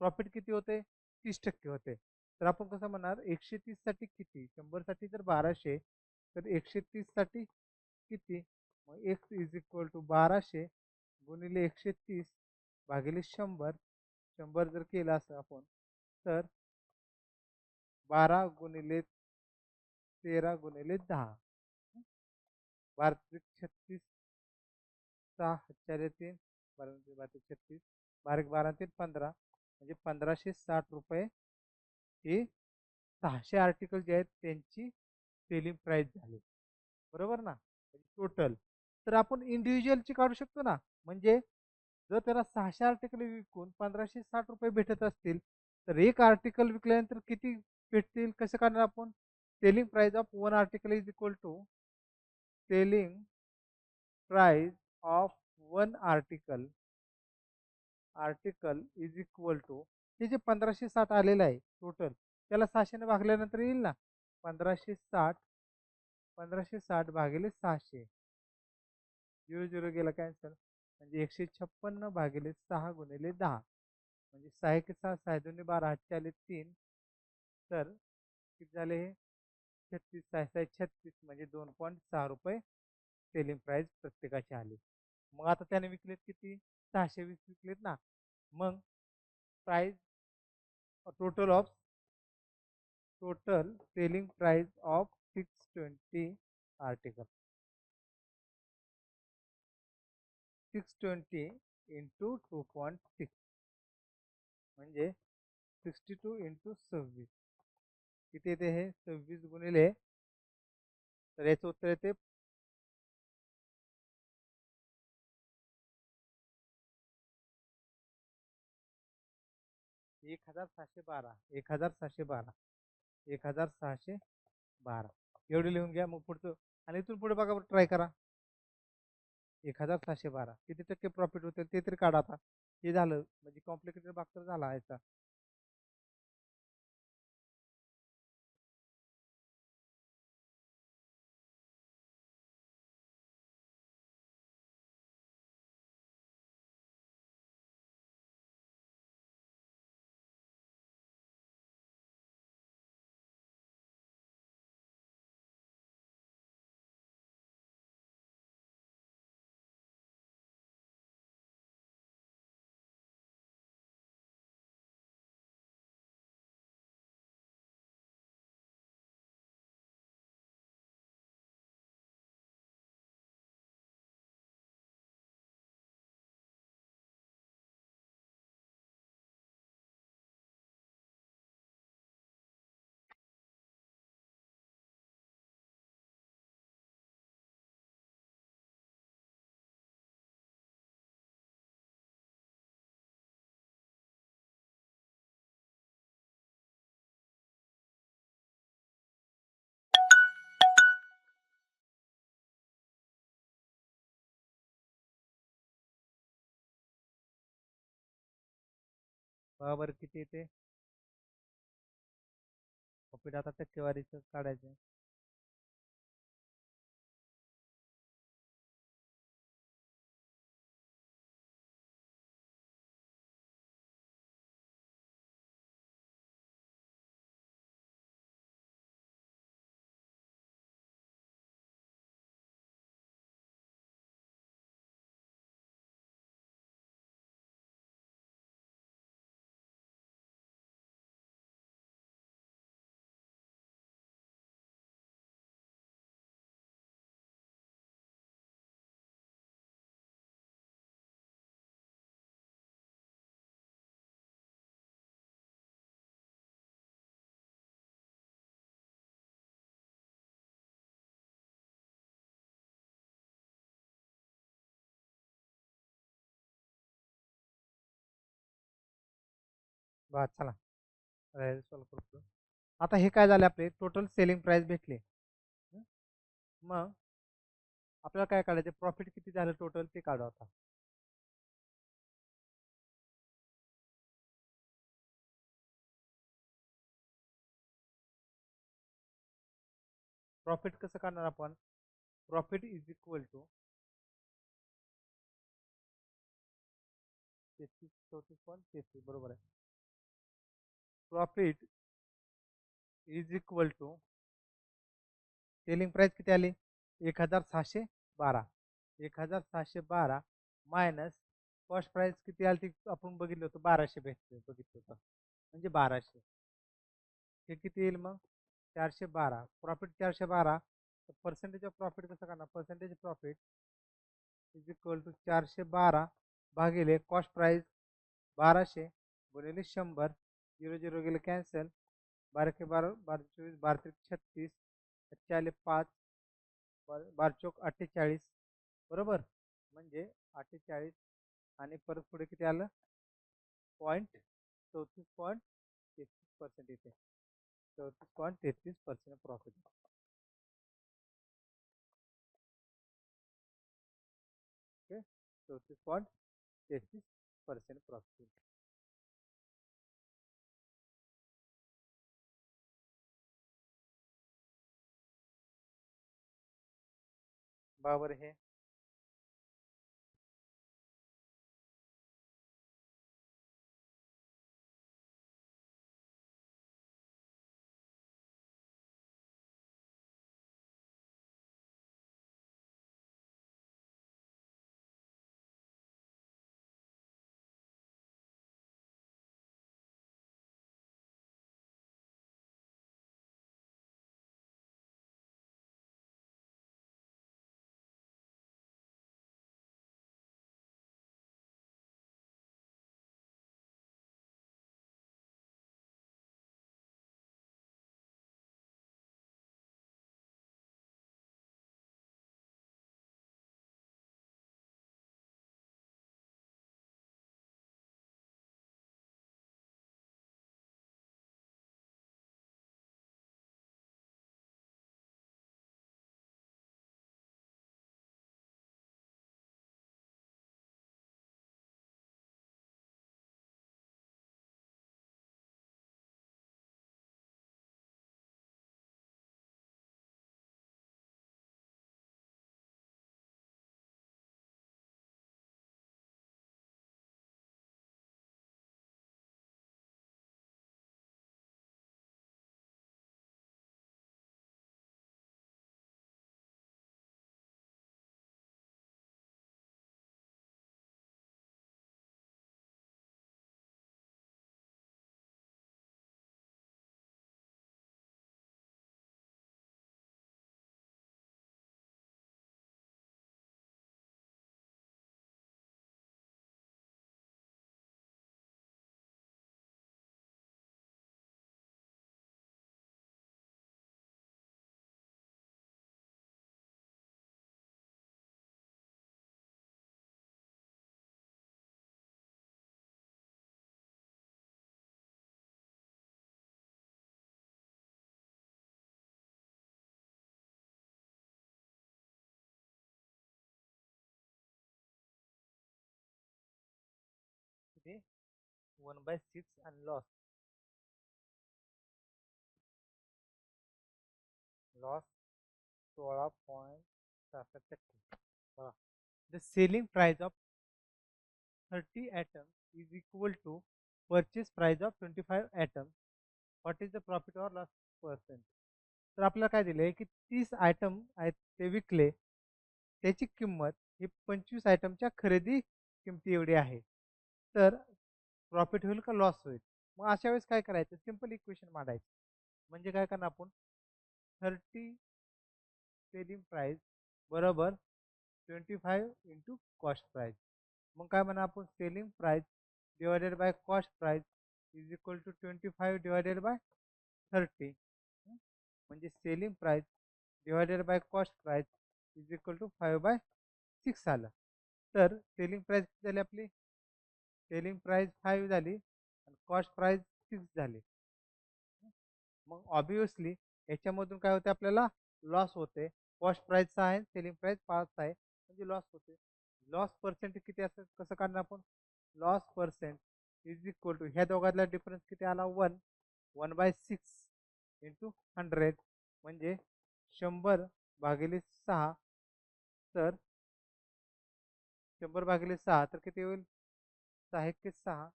प्रॉफिट किती होते? 30% होते. तर आपण कसं म्हणणार? 130 साठी किती? 100 साठी जर 1200 तर 130 साठी किती? मग x इज इक्वल टू 1200 गुणिले 130 भागिले 100. 100 जर केलं असं आपण तर 12 गुणिले 13 गुणिले 10. 12 36 6 4 3 12 12 36 12 12 3 15 म्हणजे 1560 रुपये हे 600 आर्टिकल जे आहेत त्यांची सेलिंग प्राइस झाली. बरोबर ना? टोटल. तर आपण इंडिव्हिज्युअलची काढू शकतो ना. म्हणजे जर त्याला 600 आर्टिकल विकून 1560 रुपये भेटत असतील तर एक आर्टिकल विकल्यानंतर किती भेटतील? कसं काढणार आपण? Selling price of one article is equal to selling price of one article. Article is equal to हे जे 1560 आलेलं आहे टोटल त्याला 600 ने भागल्यानंतर येईल ना. 1560 भागिले 600. 0 0 गेला कॅन्सल. म्हणजे 156 भागिले 6 गुणिले 10. म्हणजे 6 1 6 6 2 12 हातचे आले 3. तर किती झाले हे? 36 6 6 36 म्हणजे 2.6 रुपये सेलिंग प्राइस प्रत्येकाची आली. मग आता त्याने विकलेत किती? 620 विकलेत ना. मग price total selling price of 620 article. 620 into 2.6 म्हणजे 62 इंटू 26 किती येते? हे 26 गुणिले, तर याचं उत्तर येते 1612. 1612. 1612 एवढे लिहून घ्या. मग पुढचं आणि इथून पुढे बघा, ट्राय करा. 1612 किती टक्के प्रॉफिट होते ते तरी काढा आता. हे झालं म्हणजे कॉम्प्लिकेटेड भाग तर झाला याचा. बरोबर किती येते प्रॉफिट आता टक्केवारीचं काढायचं. बा चला सॉल्व करतो. आता हे काय झाले आपले टोटल सेलिंग प्राइस भेटले. मग आपल्याला काय काढायचं प्रॉफिट किती झालं टोटल ते काढू आता. प्रॉफिट कसं काढणार आपण प्रॉफिट इज इक्वल टू 34.33 बरोबर आहे. Profit is equal to selling price किती आली 1612 1612 मायनस कॉस्ट प्राइस किती आली ती आपण बघितलं होतं 1200 बघितलं होतं म्हणजे 1200 हे किती येईल मग 412 प्रॉफिट 412 पर्सेंटेज ऑफ प्रॉफिट कसं करणार percentage profit is equal to 412 भागिले कॉस्ट प्राइस 1200 गुणिले 100 झिरो झिरो गेले कॅन्सल 12 के 12 12 24 12 36 चाले 5 12 चौक 48 बरोबर म्हणजे 48 आणि परत पुढे किती आलं 34.33% येते 34.33% प्रॉफिट. Okay 34.33% profit. बरोबर हे किती 1/6 आणि लॉस 16.66%. बघा, the selling price of 30 atoms is equal to purchase price of 25 atoms. What is the profit or loss percent? तर आपल्याला काय दिले की 30 आयटम आहेत ते विकले, त्याची किंमत ही 25 आयटमच्या खरेदी किमती एवढी आहे. तर प्रॉफिट होईल का लॉस होईल? मग अशा वेळेस काय करायचं, सिंपल इक्वेशन मांडायचं. म्हणजे काय करणार आपण, 30 सेलिंग प्राइस बरोबर 25 इंटू कॉस्ट प्राइस. मग काय म्हणा आपण, selling price divided by cost price is equal to 25 divided by 30. म्हणजे selling price divided by cost price is equal to 5/6 आलं. तर सेलिंग प्राइस किती झाली आपली, सेलिंग प्राइस 5 झाली आणि कॉस्ट प्राइस 6 झाली. मग ऑब्विसली याच्यामधून काय होते, आपल्याला लॉस होते. कॉस्ट प्राइस आहे, सेलिंग प्राइस 5 आहे, म्हणजे लॉस होते. लॉस पर्सेंट किती असं कसं काढणार आपण, loss percent is equal to ह्या दोघातला डिफरन्स किती आला, 1/6 इंटू 100 म्हणजे 100/6. तर 100/6 तर किती होईल, 6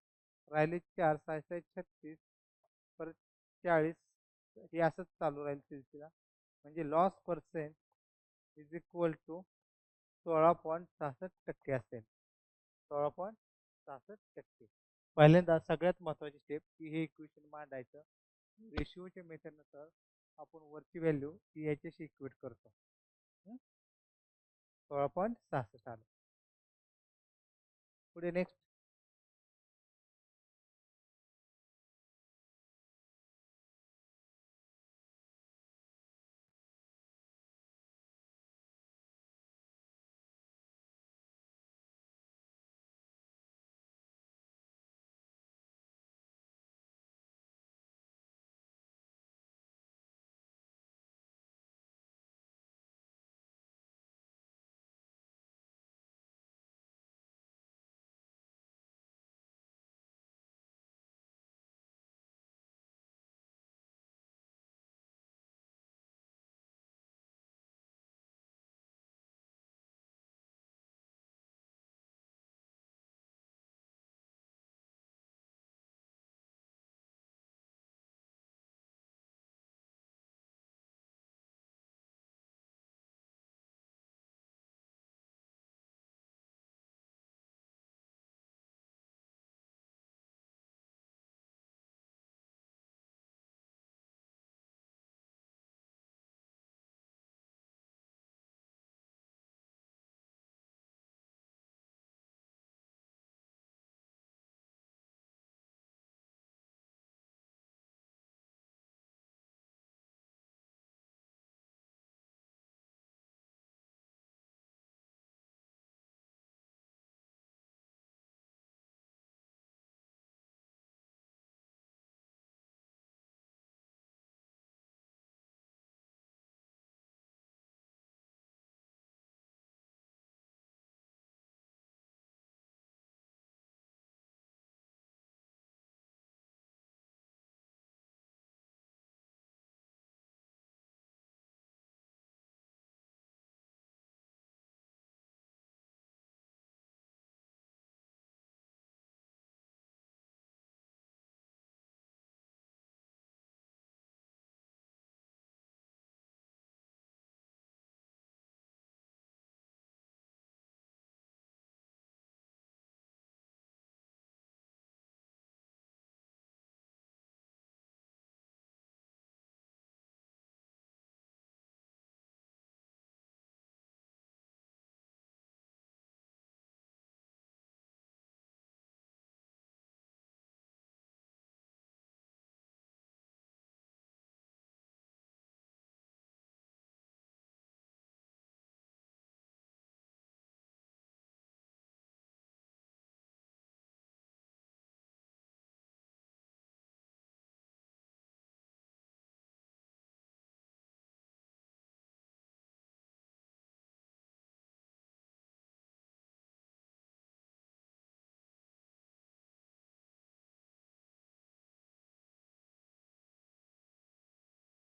राहिले 4, 6 36, परत 40. हे असंच चालू राहील सिलसिला. म्हणजे loss percent is equal to 16.66% असेल. 16.66%. पहिल्यांदा सगळ्यात महत्त्वाची स्टेप की हे इक्वेशन मांडायचं. रेशिओच्या मेथडनुसार आपण वरची व्हॅल्यू ही याच्याशी इक्वेट करतो. 16.66 आलं. पुढे नेक्स्ट.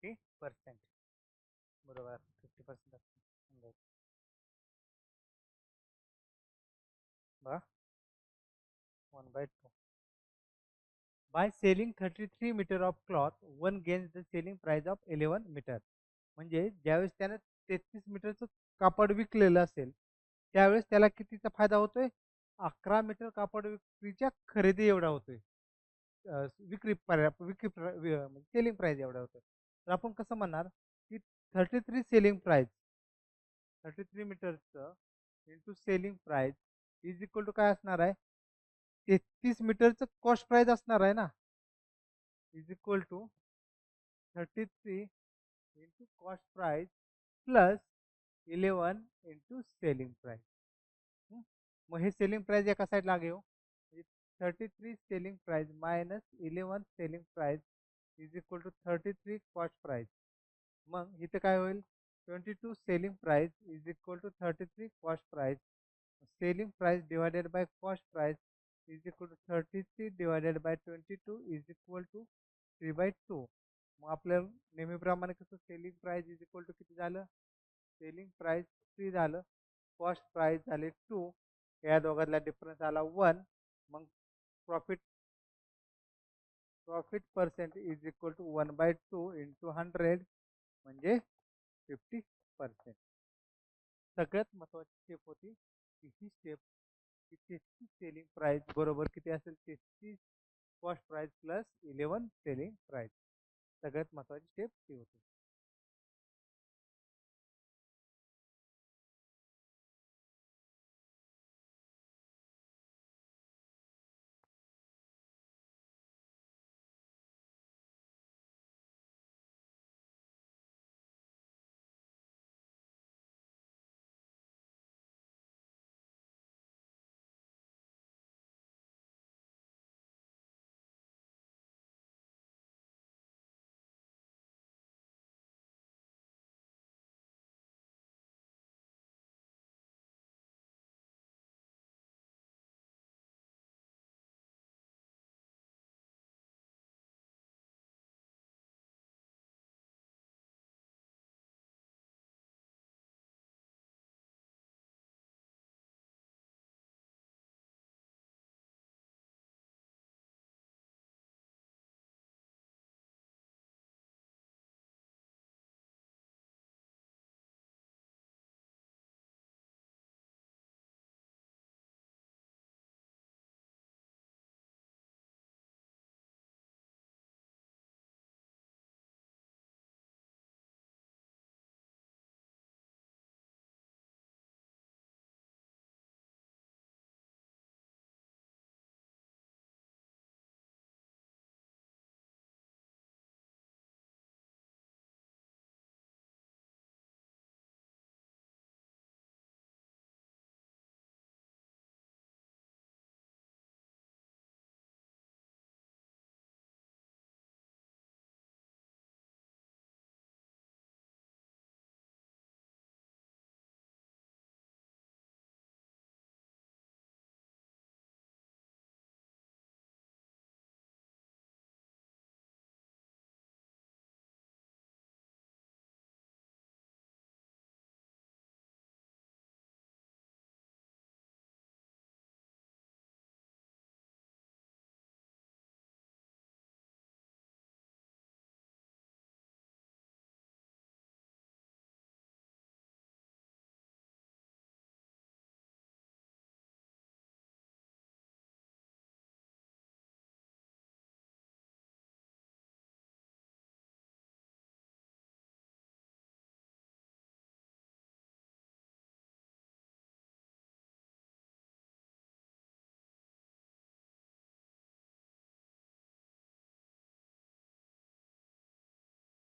50%. बरोबर 50% असतं. बघा 1/2. By selling 33 meter of cloth, one gains the selling price of 11 meter. म्हणजे ज्यावेळेस त्यानं 33 मीटरचं कापड विकलेलं असेल त्यावेळेस त्याला कितीचा फायदा होतोय? 11 मीटर कापड विक्रीच्या खरेदी एवढा होतोय. सेलिंग प्राइस एवढा होतोय. तर आपण कसं म्हणणार की 33 सेलिंग प्राइस 33 मीटरचं into selling price is equal to काय असणार आहे? 33 मीटरचं कॉस्ट प्राइस असणार आहे ना, is equal to 33 into cost price plus 11 into selling price. मग हे सेलिंग प्राइस एका साईडला घेऊ, म्हणजे 33 selling price minus 11 selling price is equal to 33 cost price. मग इथे काय होईल? 22 selling price is equal to 33 cost price. Selling price divided by cost price is equal to 33 divided by 22 is equal to 3/2. मग आपल्याला नेहमीप्रमाणे कसं selling price is equal to किती झालं? सेलिंग प्राइस 3 झालं, कॉस्ट प्राइस झाले 2, या दोघांतला डिफरन्स आला 1. मग profit profit percent is equal to 1/2 into 100 म्हणजे 50%. सगळ्यात महत्वाची स्टेप होती ही स्टेप की 33 सेलिंग प्राइस बरोबर किती असेल? 33 cost price plus 11 selling price. सगळ्यात महत्वाची स्टेप ती होती.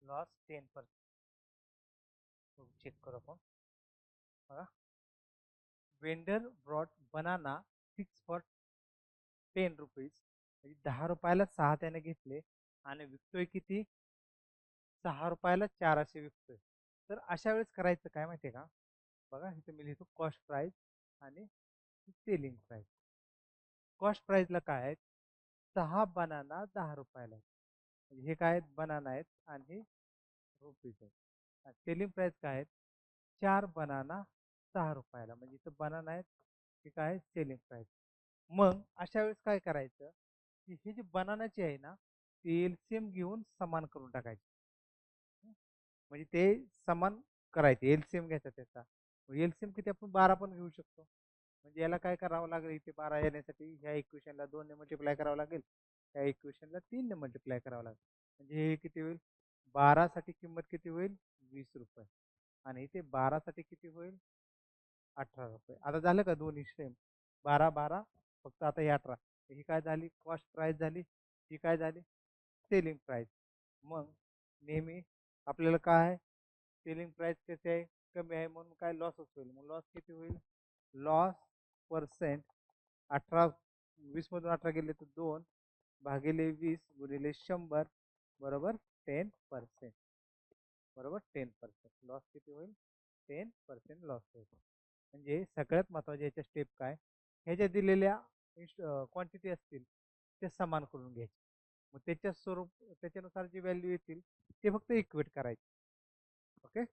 लॉस 10%. चेक करू आपण. बघा, vendor brought banana 6 for 10 rupees, म्हणजे 10 रुपयाला 6 त्याने घेतले आणि विकतोय किती? 6 रुपयाला 4 असे विकतोय. तर अशा वेळेस करायचं काय माहितीये का? बघा इथे मी लिहितो कॉस्ट प्राइस आणि सेलिंग प्राइस. कॉस्ट प्राइसला काय आहे? 6 बनाना 10 रुपयाला आहेत. म्हणजे हे काय आहेत? बनाना आहेत आणि रुपीज आहे. सेलिंग प्राइस काय आहे? 4 बनाना 6 रुपयाला, म्हणजे इथं बनाना आहेत, हे काय आहे? Selling price. मग अशा वेळेस काय करायचं की ही जी बनानाची आहे ना, ती एलसीएम घेऊन समान करून टाकायची. म्हणजे ते समान करायचे, एलसीएम घ्यायचा त्याचा. एलसीएम किती आपण 12 पण घेऊ शकतो. म्हणजे याला काय करावं लागेल, इथे 12 येण्यासाठी ह्या इक्वेशनला 2 ने मल्टिप्लाय करावं लागेल, ह्या इक्वेशनला 3 ने मल्टिप्लाय करावं लागेल. म्हणजे हे किती होईल? 12 साठी किंमत किती होईल? 20 रुपये. आणि इथे 12 साठी किती होईल? 18 रुपये. आता झालं का दोन्ही सेम? 12 12, फक्त आता ही 18. ही काय झाली? कॉस्ट प्राइस झाली. ही काय झाली? Selling price. मग नेहमी आपल्याला काय आहे? सेलिंग प्राइस कसे आहे? कमी आहे म्हणून काय लॉसच होईल. मग लॉस किती होईल? लॉस पर्सेंट 18, 20 मधून 18 गेले तर 2 भागिले 20 गुणिले 100 बरोबर 10%. बरोबर 10%. लॉस किती होईल? 10% लॉस होईल. म्हणजे सगळ्यात महत्त्वाचे याच्या स्टेप काय? ह्या ज्या दिलेल्या क्वांटिटी असतील ते समान करून घ्यायचे. मग त्याच्या स्वरूप त्याच्यानुसार जी व्हॅल्यू येतील ते फक्त इक्वेट करायचे. ओके.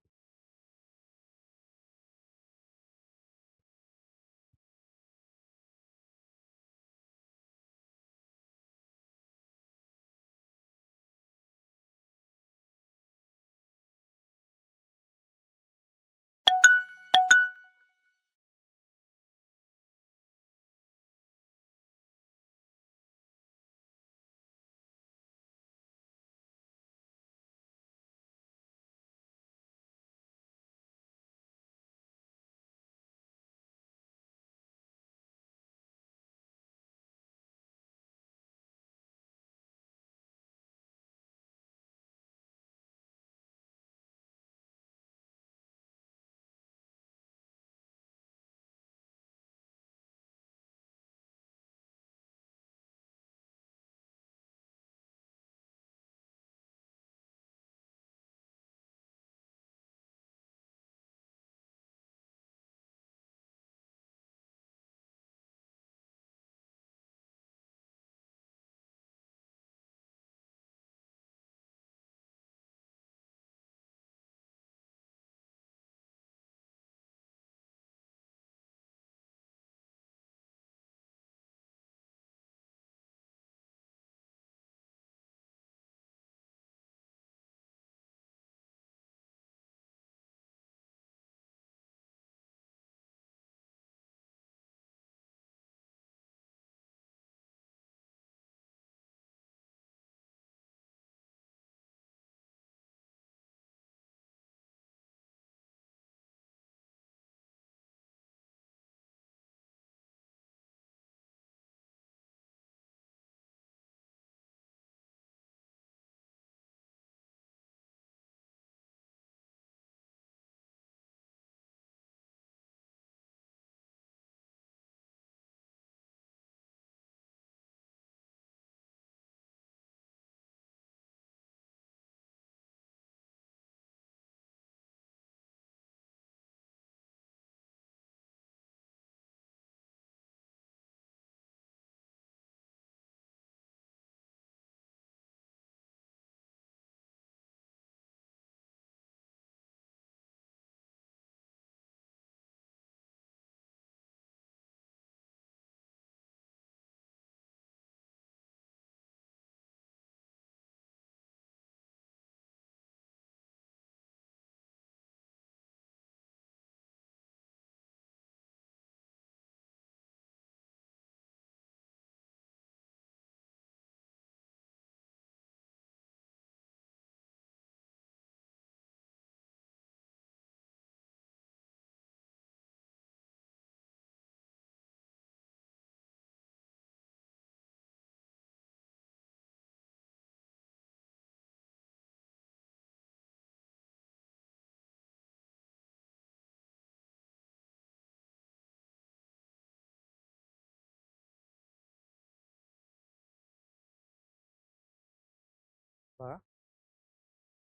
बघा,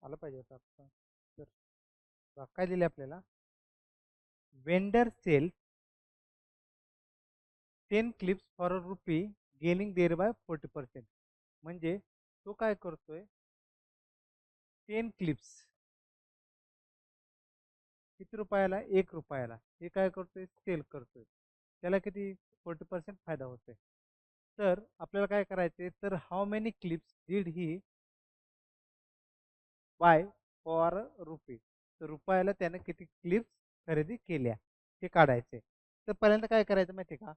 आलं पाहिजे होतं आता. तर बघा, काय दिले आपल्याला? Vendor sell 10 clips for a rupee gaining thereby 40%. म्हणजे तो काय करतोय? 10 क्लिप्स किती रुपयाला? 1 रुपयाला. हे काय करतोय? सेल करतोय. त्याला किती? 40% फायदा होतोय. तर आपल्याला काय करायचे? तर how many clips did he buy for rupee? तर रुपयाला त्याने किती क्लिप्स खरेदी केल्या हे काढायचे. तर पहिल्यांदा काय करायचं माहिती आहे का?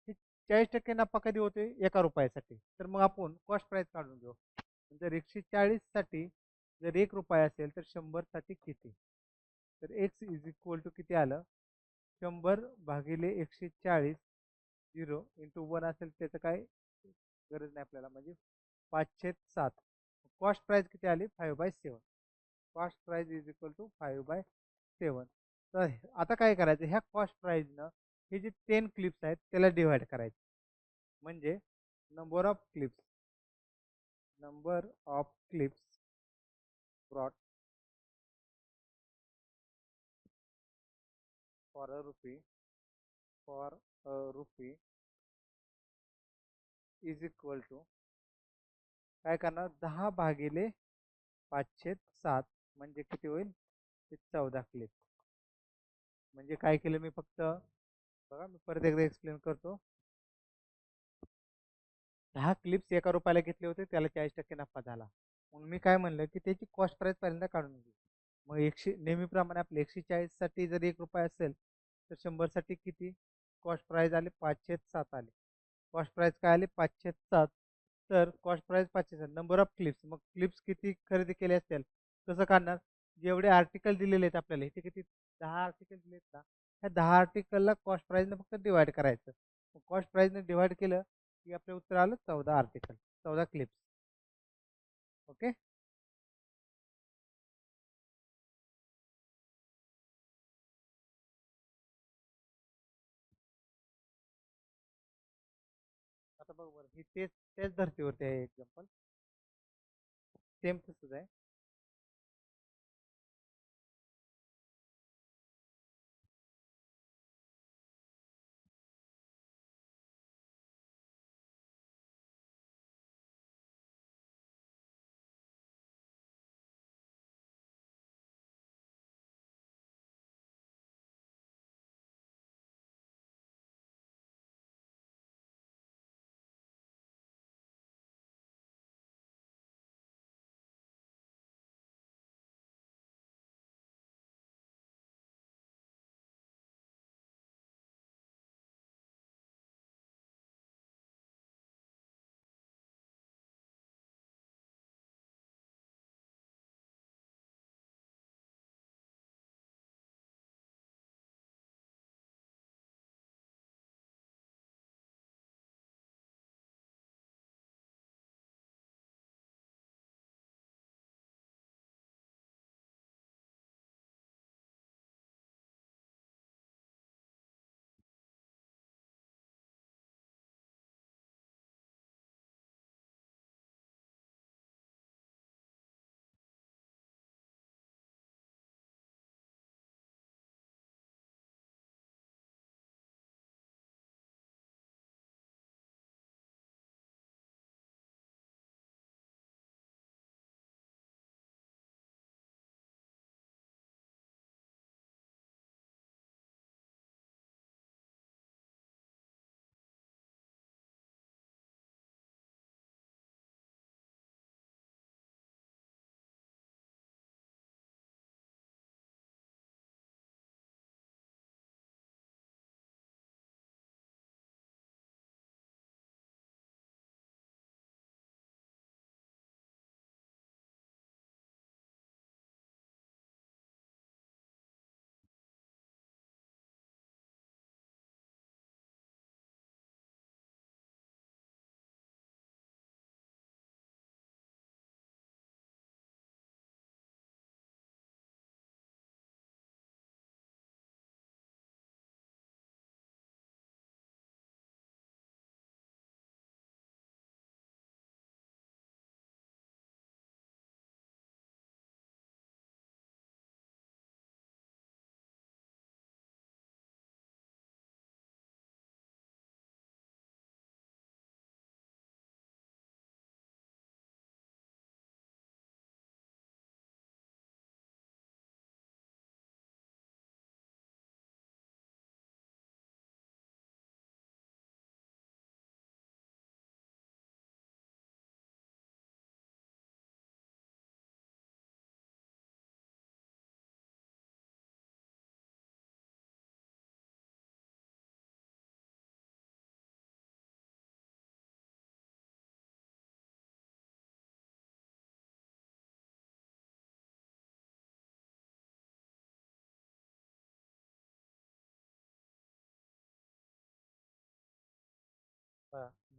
की 40% नफा कधी होते? 1 रुपयासाठी. तर मग आपण कॉस्ट प्राइस काढून घेऊ. जर 140 साठी जर 1 रुपया असेल तर 100 साठी किती? तर एक्स इज इक्वल टू किती आलं? 100/140 0 × 1 असेल त्याचं काय गरज नाही आपल्याला, म्हणजे 507. कॉस्ट प्राइस किती आली? 5/7. Cost price is equal to 5/7. तर आता काय करायचं? ह्या कॉस्ट प्राइसनं हे जे 10 क्लिप्स आहेत त्याला डिवाइड करायचं. म्हणजे number of clips brought for a rupee is equal to काय करणार? 10/507 म्हणजे किती होईल? ते 14 क्लिप. म्हणजे काय केलं मी? फक्त बघा, मी परत एकदा एक्सप्लेन करतो. 10 क्लिप्स 1 रुपयाला घेतले होते, त्याला 40% नफा झाला. मग मी काय म्हणलं की त्याची कॉस्ट प्राइस पहिल्यांदा काढून घेऊ. मग नेहमीप्रमाणे आपले 140 साठी जर 1 रुपया असेल तर 100 साठी किती? कॉस्ट प्राइस आले 507 आले. कॉस्ट प्राइस काय आली? 507. तर cost price 507, number of clips, मग क्लिप्स किती खरेदी केले असतील? कसं काढणार? जेवढे आर्टिकल दिलेले आहेत आपल्याला इथे, किती 10 आर्टिकल दिलेत ना, ह्या 10 आर्टिकलला कॉस्ट प्राइसने फक्त डिवाइड करायचं. कॉस्ट प्राइसने डिवाइड केलं की आपलं उत्तर आलं 14 आर्टिकल, 14 क्लिप्स. ओके. आता बघ बरं, ही तेच तेच धर्तीवरती आहे एक्झाम्पल, सेम तसंच आहे.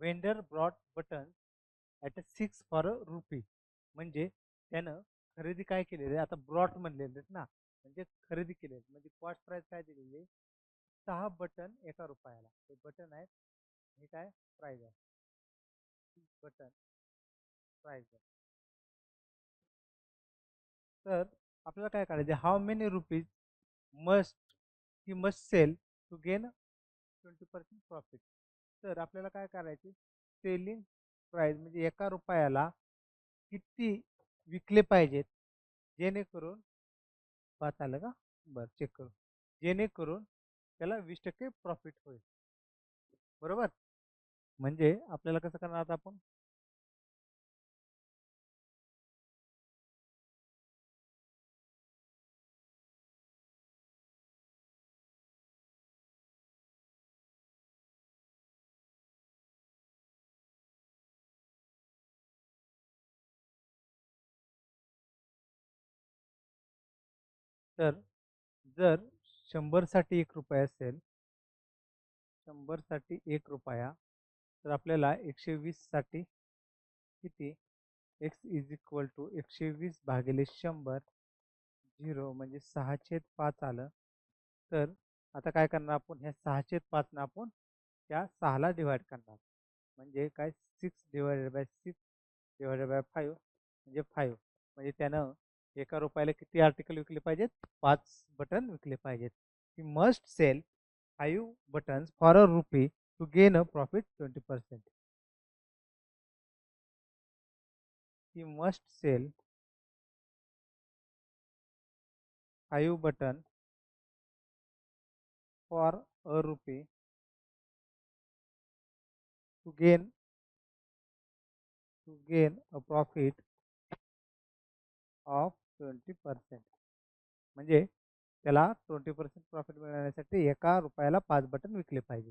Vendor brought button at a 6 for a RuPay. म्हणजे त्यानं खरेदी काय केलेली आहे, आता ब्रॉट म्हणलेले आहेत ना, म्हणजे खरेदी केलेली म्हणजे कॉस्ट प्राइस काय दिलेली आहे, 6 बटन ₹1. हे बटन आहेत, हे काय प्राइस आहे, बटन प्राइस आहे. तर आपल्याला काय करायचे, how many rupees must he must sell to gain 20% profit. तर आपल्याला काय करायचे, सेलिंग प्राइस म्हणजे ₹1 किती विकले पाहिजेत, जेणेकरून पाच आलं का, बरं चेक करू, जेणेकरून त्याला 20% प्रॉफिट होईल. बरोबर. म्हणजे आपल्याला कसं करणार आता आपण, तर जर 100साठी ₹1 असेल, 100साठी ₹1, तर आपल्याला 120साठी किती, एक्स इज इक्वल टू 120 भागिले 100 झिरो म्हणजे 6/5 आलं. तर आता काय करणार आपण, ह्या 6/5 आपण त्या 6ला डिवाइड करणार, म्हणजे काय 6/6/5 म्हणजे 5. म्हणजे त्यानं ₹1 किती आर्टिकल विकले पाहिजेत, 5 बटन विकले पाहिजेत. He must sell 5 buttons for a rupee to gain a profit 20%. He must sell 5 button for a rupee to gain a profit of 20%. म्हणजे त्याला 20% प्रॉफिट मिळवण्यासाठी ₹1ला 5 बटन विकले पाहिजे.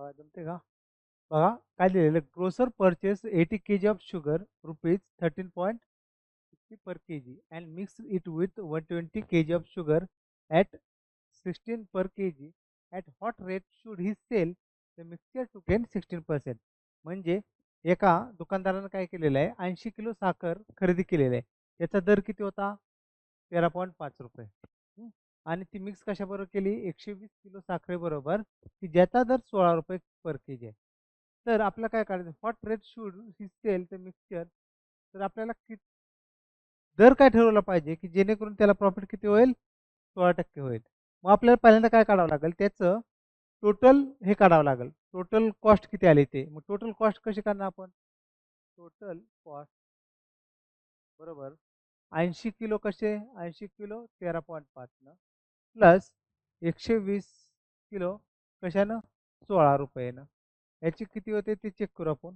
बघा जमते का? बघा काय लिहिलेलं grocer purchase 80 kg of sugar rupees 13.50 per kg and mix it with 120 kg of sugar at 16 per kg. At what rate should he sell the mixture to gain 16%? म्हणजे एका दुकानदारानं काय केलेलं आहे 80 किलो साखर खरेदी केलेली आहे. त्याचा दर किती होता 13.5 रुपये. आणि ती मिक्स कशाबरोबर केली 120 किलो साखरेबरोबर की ज्याचा दर 16 रुपये पर के जी आहे. तर आपल्याला काय करायचं what rate should he sell the mixture. तर आपल्याला दर काय ठरवला पाहिजे की जेणेकरून त्याला प्रॉफिट किती होईल 16% होईल. मग आपल्याला पहिल्यांदा काय काढावं लागेल त्याचं टोटल हे काढावं लागेल टोटल कॉस्ट किती आली ते. मग टोटल कॉस्ट कशी करणार आपण टोटल कॉस्ट बरोबर 80 किलो कसे 80 किलो 13.5 न प्लस 120 किलो कशानं 16 रुपयेनं. याची किती होते ते चेक करू आपण.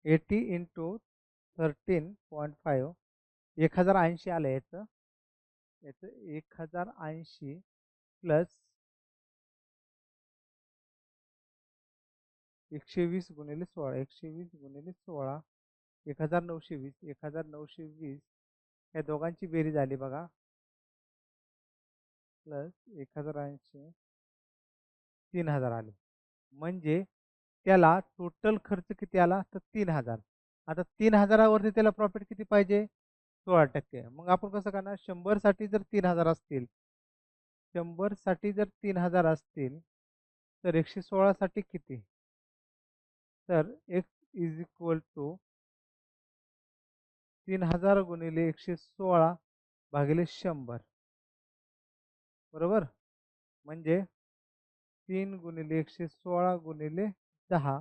80 इंटू 13.5 1080 आलं याचं. याचं 1080 प्लस 120 गुणिले 16 120 गुणिले 16 1920 1920 या दोघांची बेरीज आली बघा प्लस 1080 3000 आले. म्हणजे त्याला टोटल खर्च किती आला तर 3000. आता 3000वरती त्याला प्रॉफिट किती पाहिजे 16%. मग आपण कसं करणार 100 साठी जर 3000 असतील 100 साठी जर 3000 असतील तर 116 साठी किती तर x इज इक्वल टू 3000 गुणिले 116 भागिले 100 बरोबर. म्हणजे 3 गुणिले 116 गुणिले 10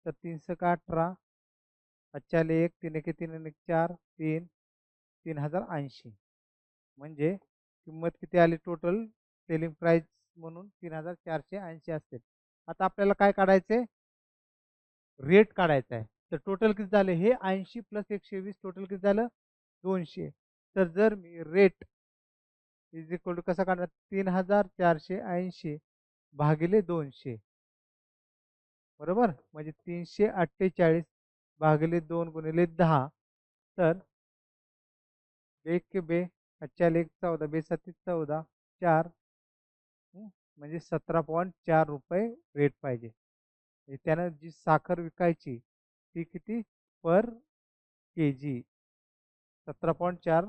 तर 318 5 1 3 1 3 1 4 3 3080. म्हणजे किंमत किती आली टोटल सेलिंग प्राइस म्हणून 3480 असते. आता आपल्याला काय काढायचे रेट काढायचा आहे. तर टोटल किती झाले हे 80 प्लस 120 टोटल किती झालं 200. तर जर मी रेट इज इक्वल टू कसा काढणार 3480 भागिले 200 बरोबर. म्हणजे 348 भागिले 2 गुणिले 10 तर 1 के बे 4 1 14 बे 7 14 4 म्हणजे 17.4 रुपये रेट पाहिजे. त्यानं जी साखर विकायची ती किती पर के जी 17.4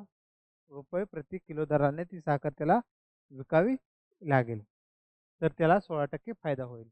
रुपये प्रति किलो दराने ती साखर त्याला विकावी लागेल. तर त्याला 16% फायदा होईल.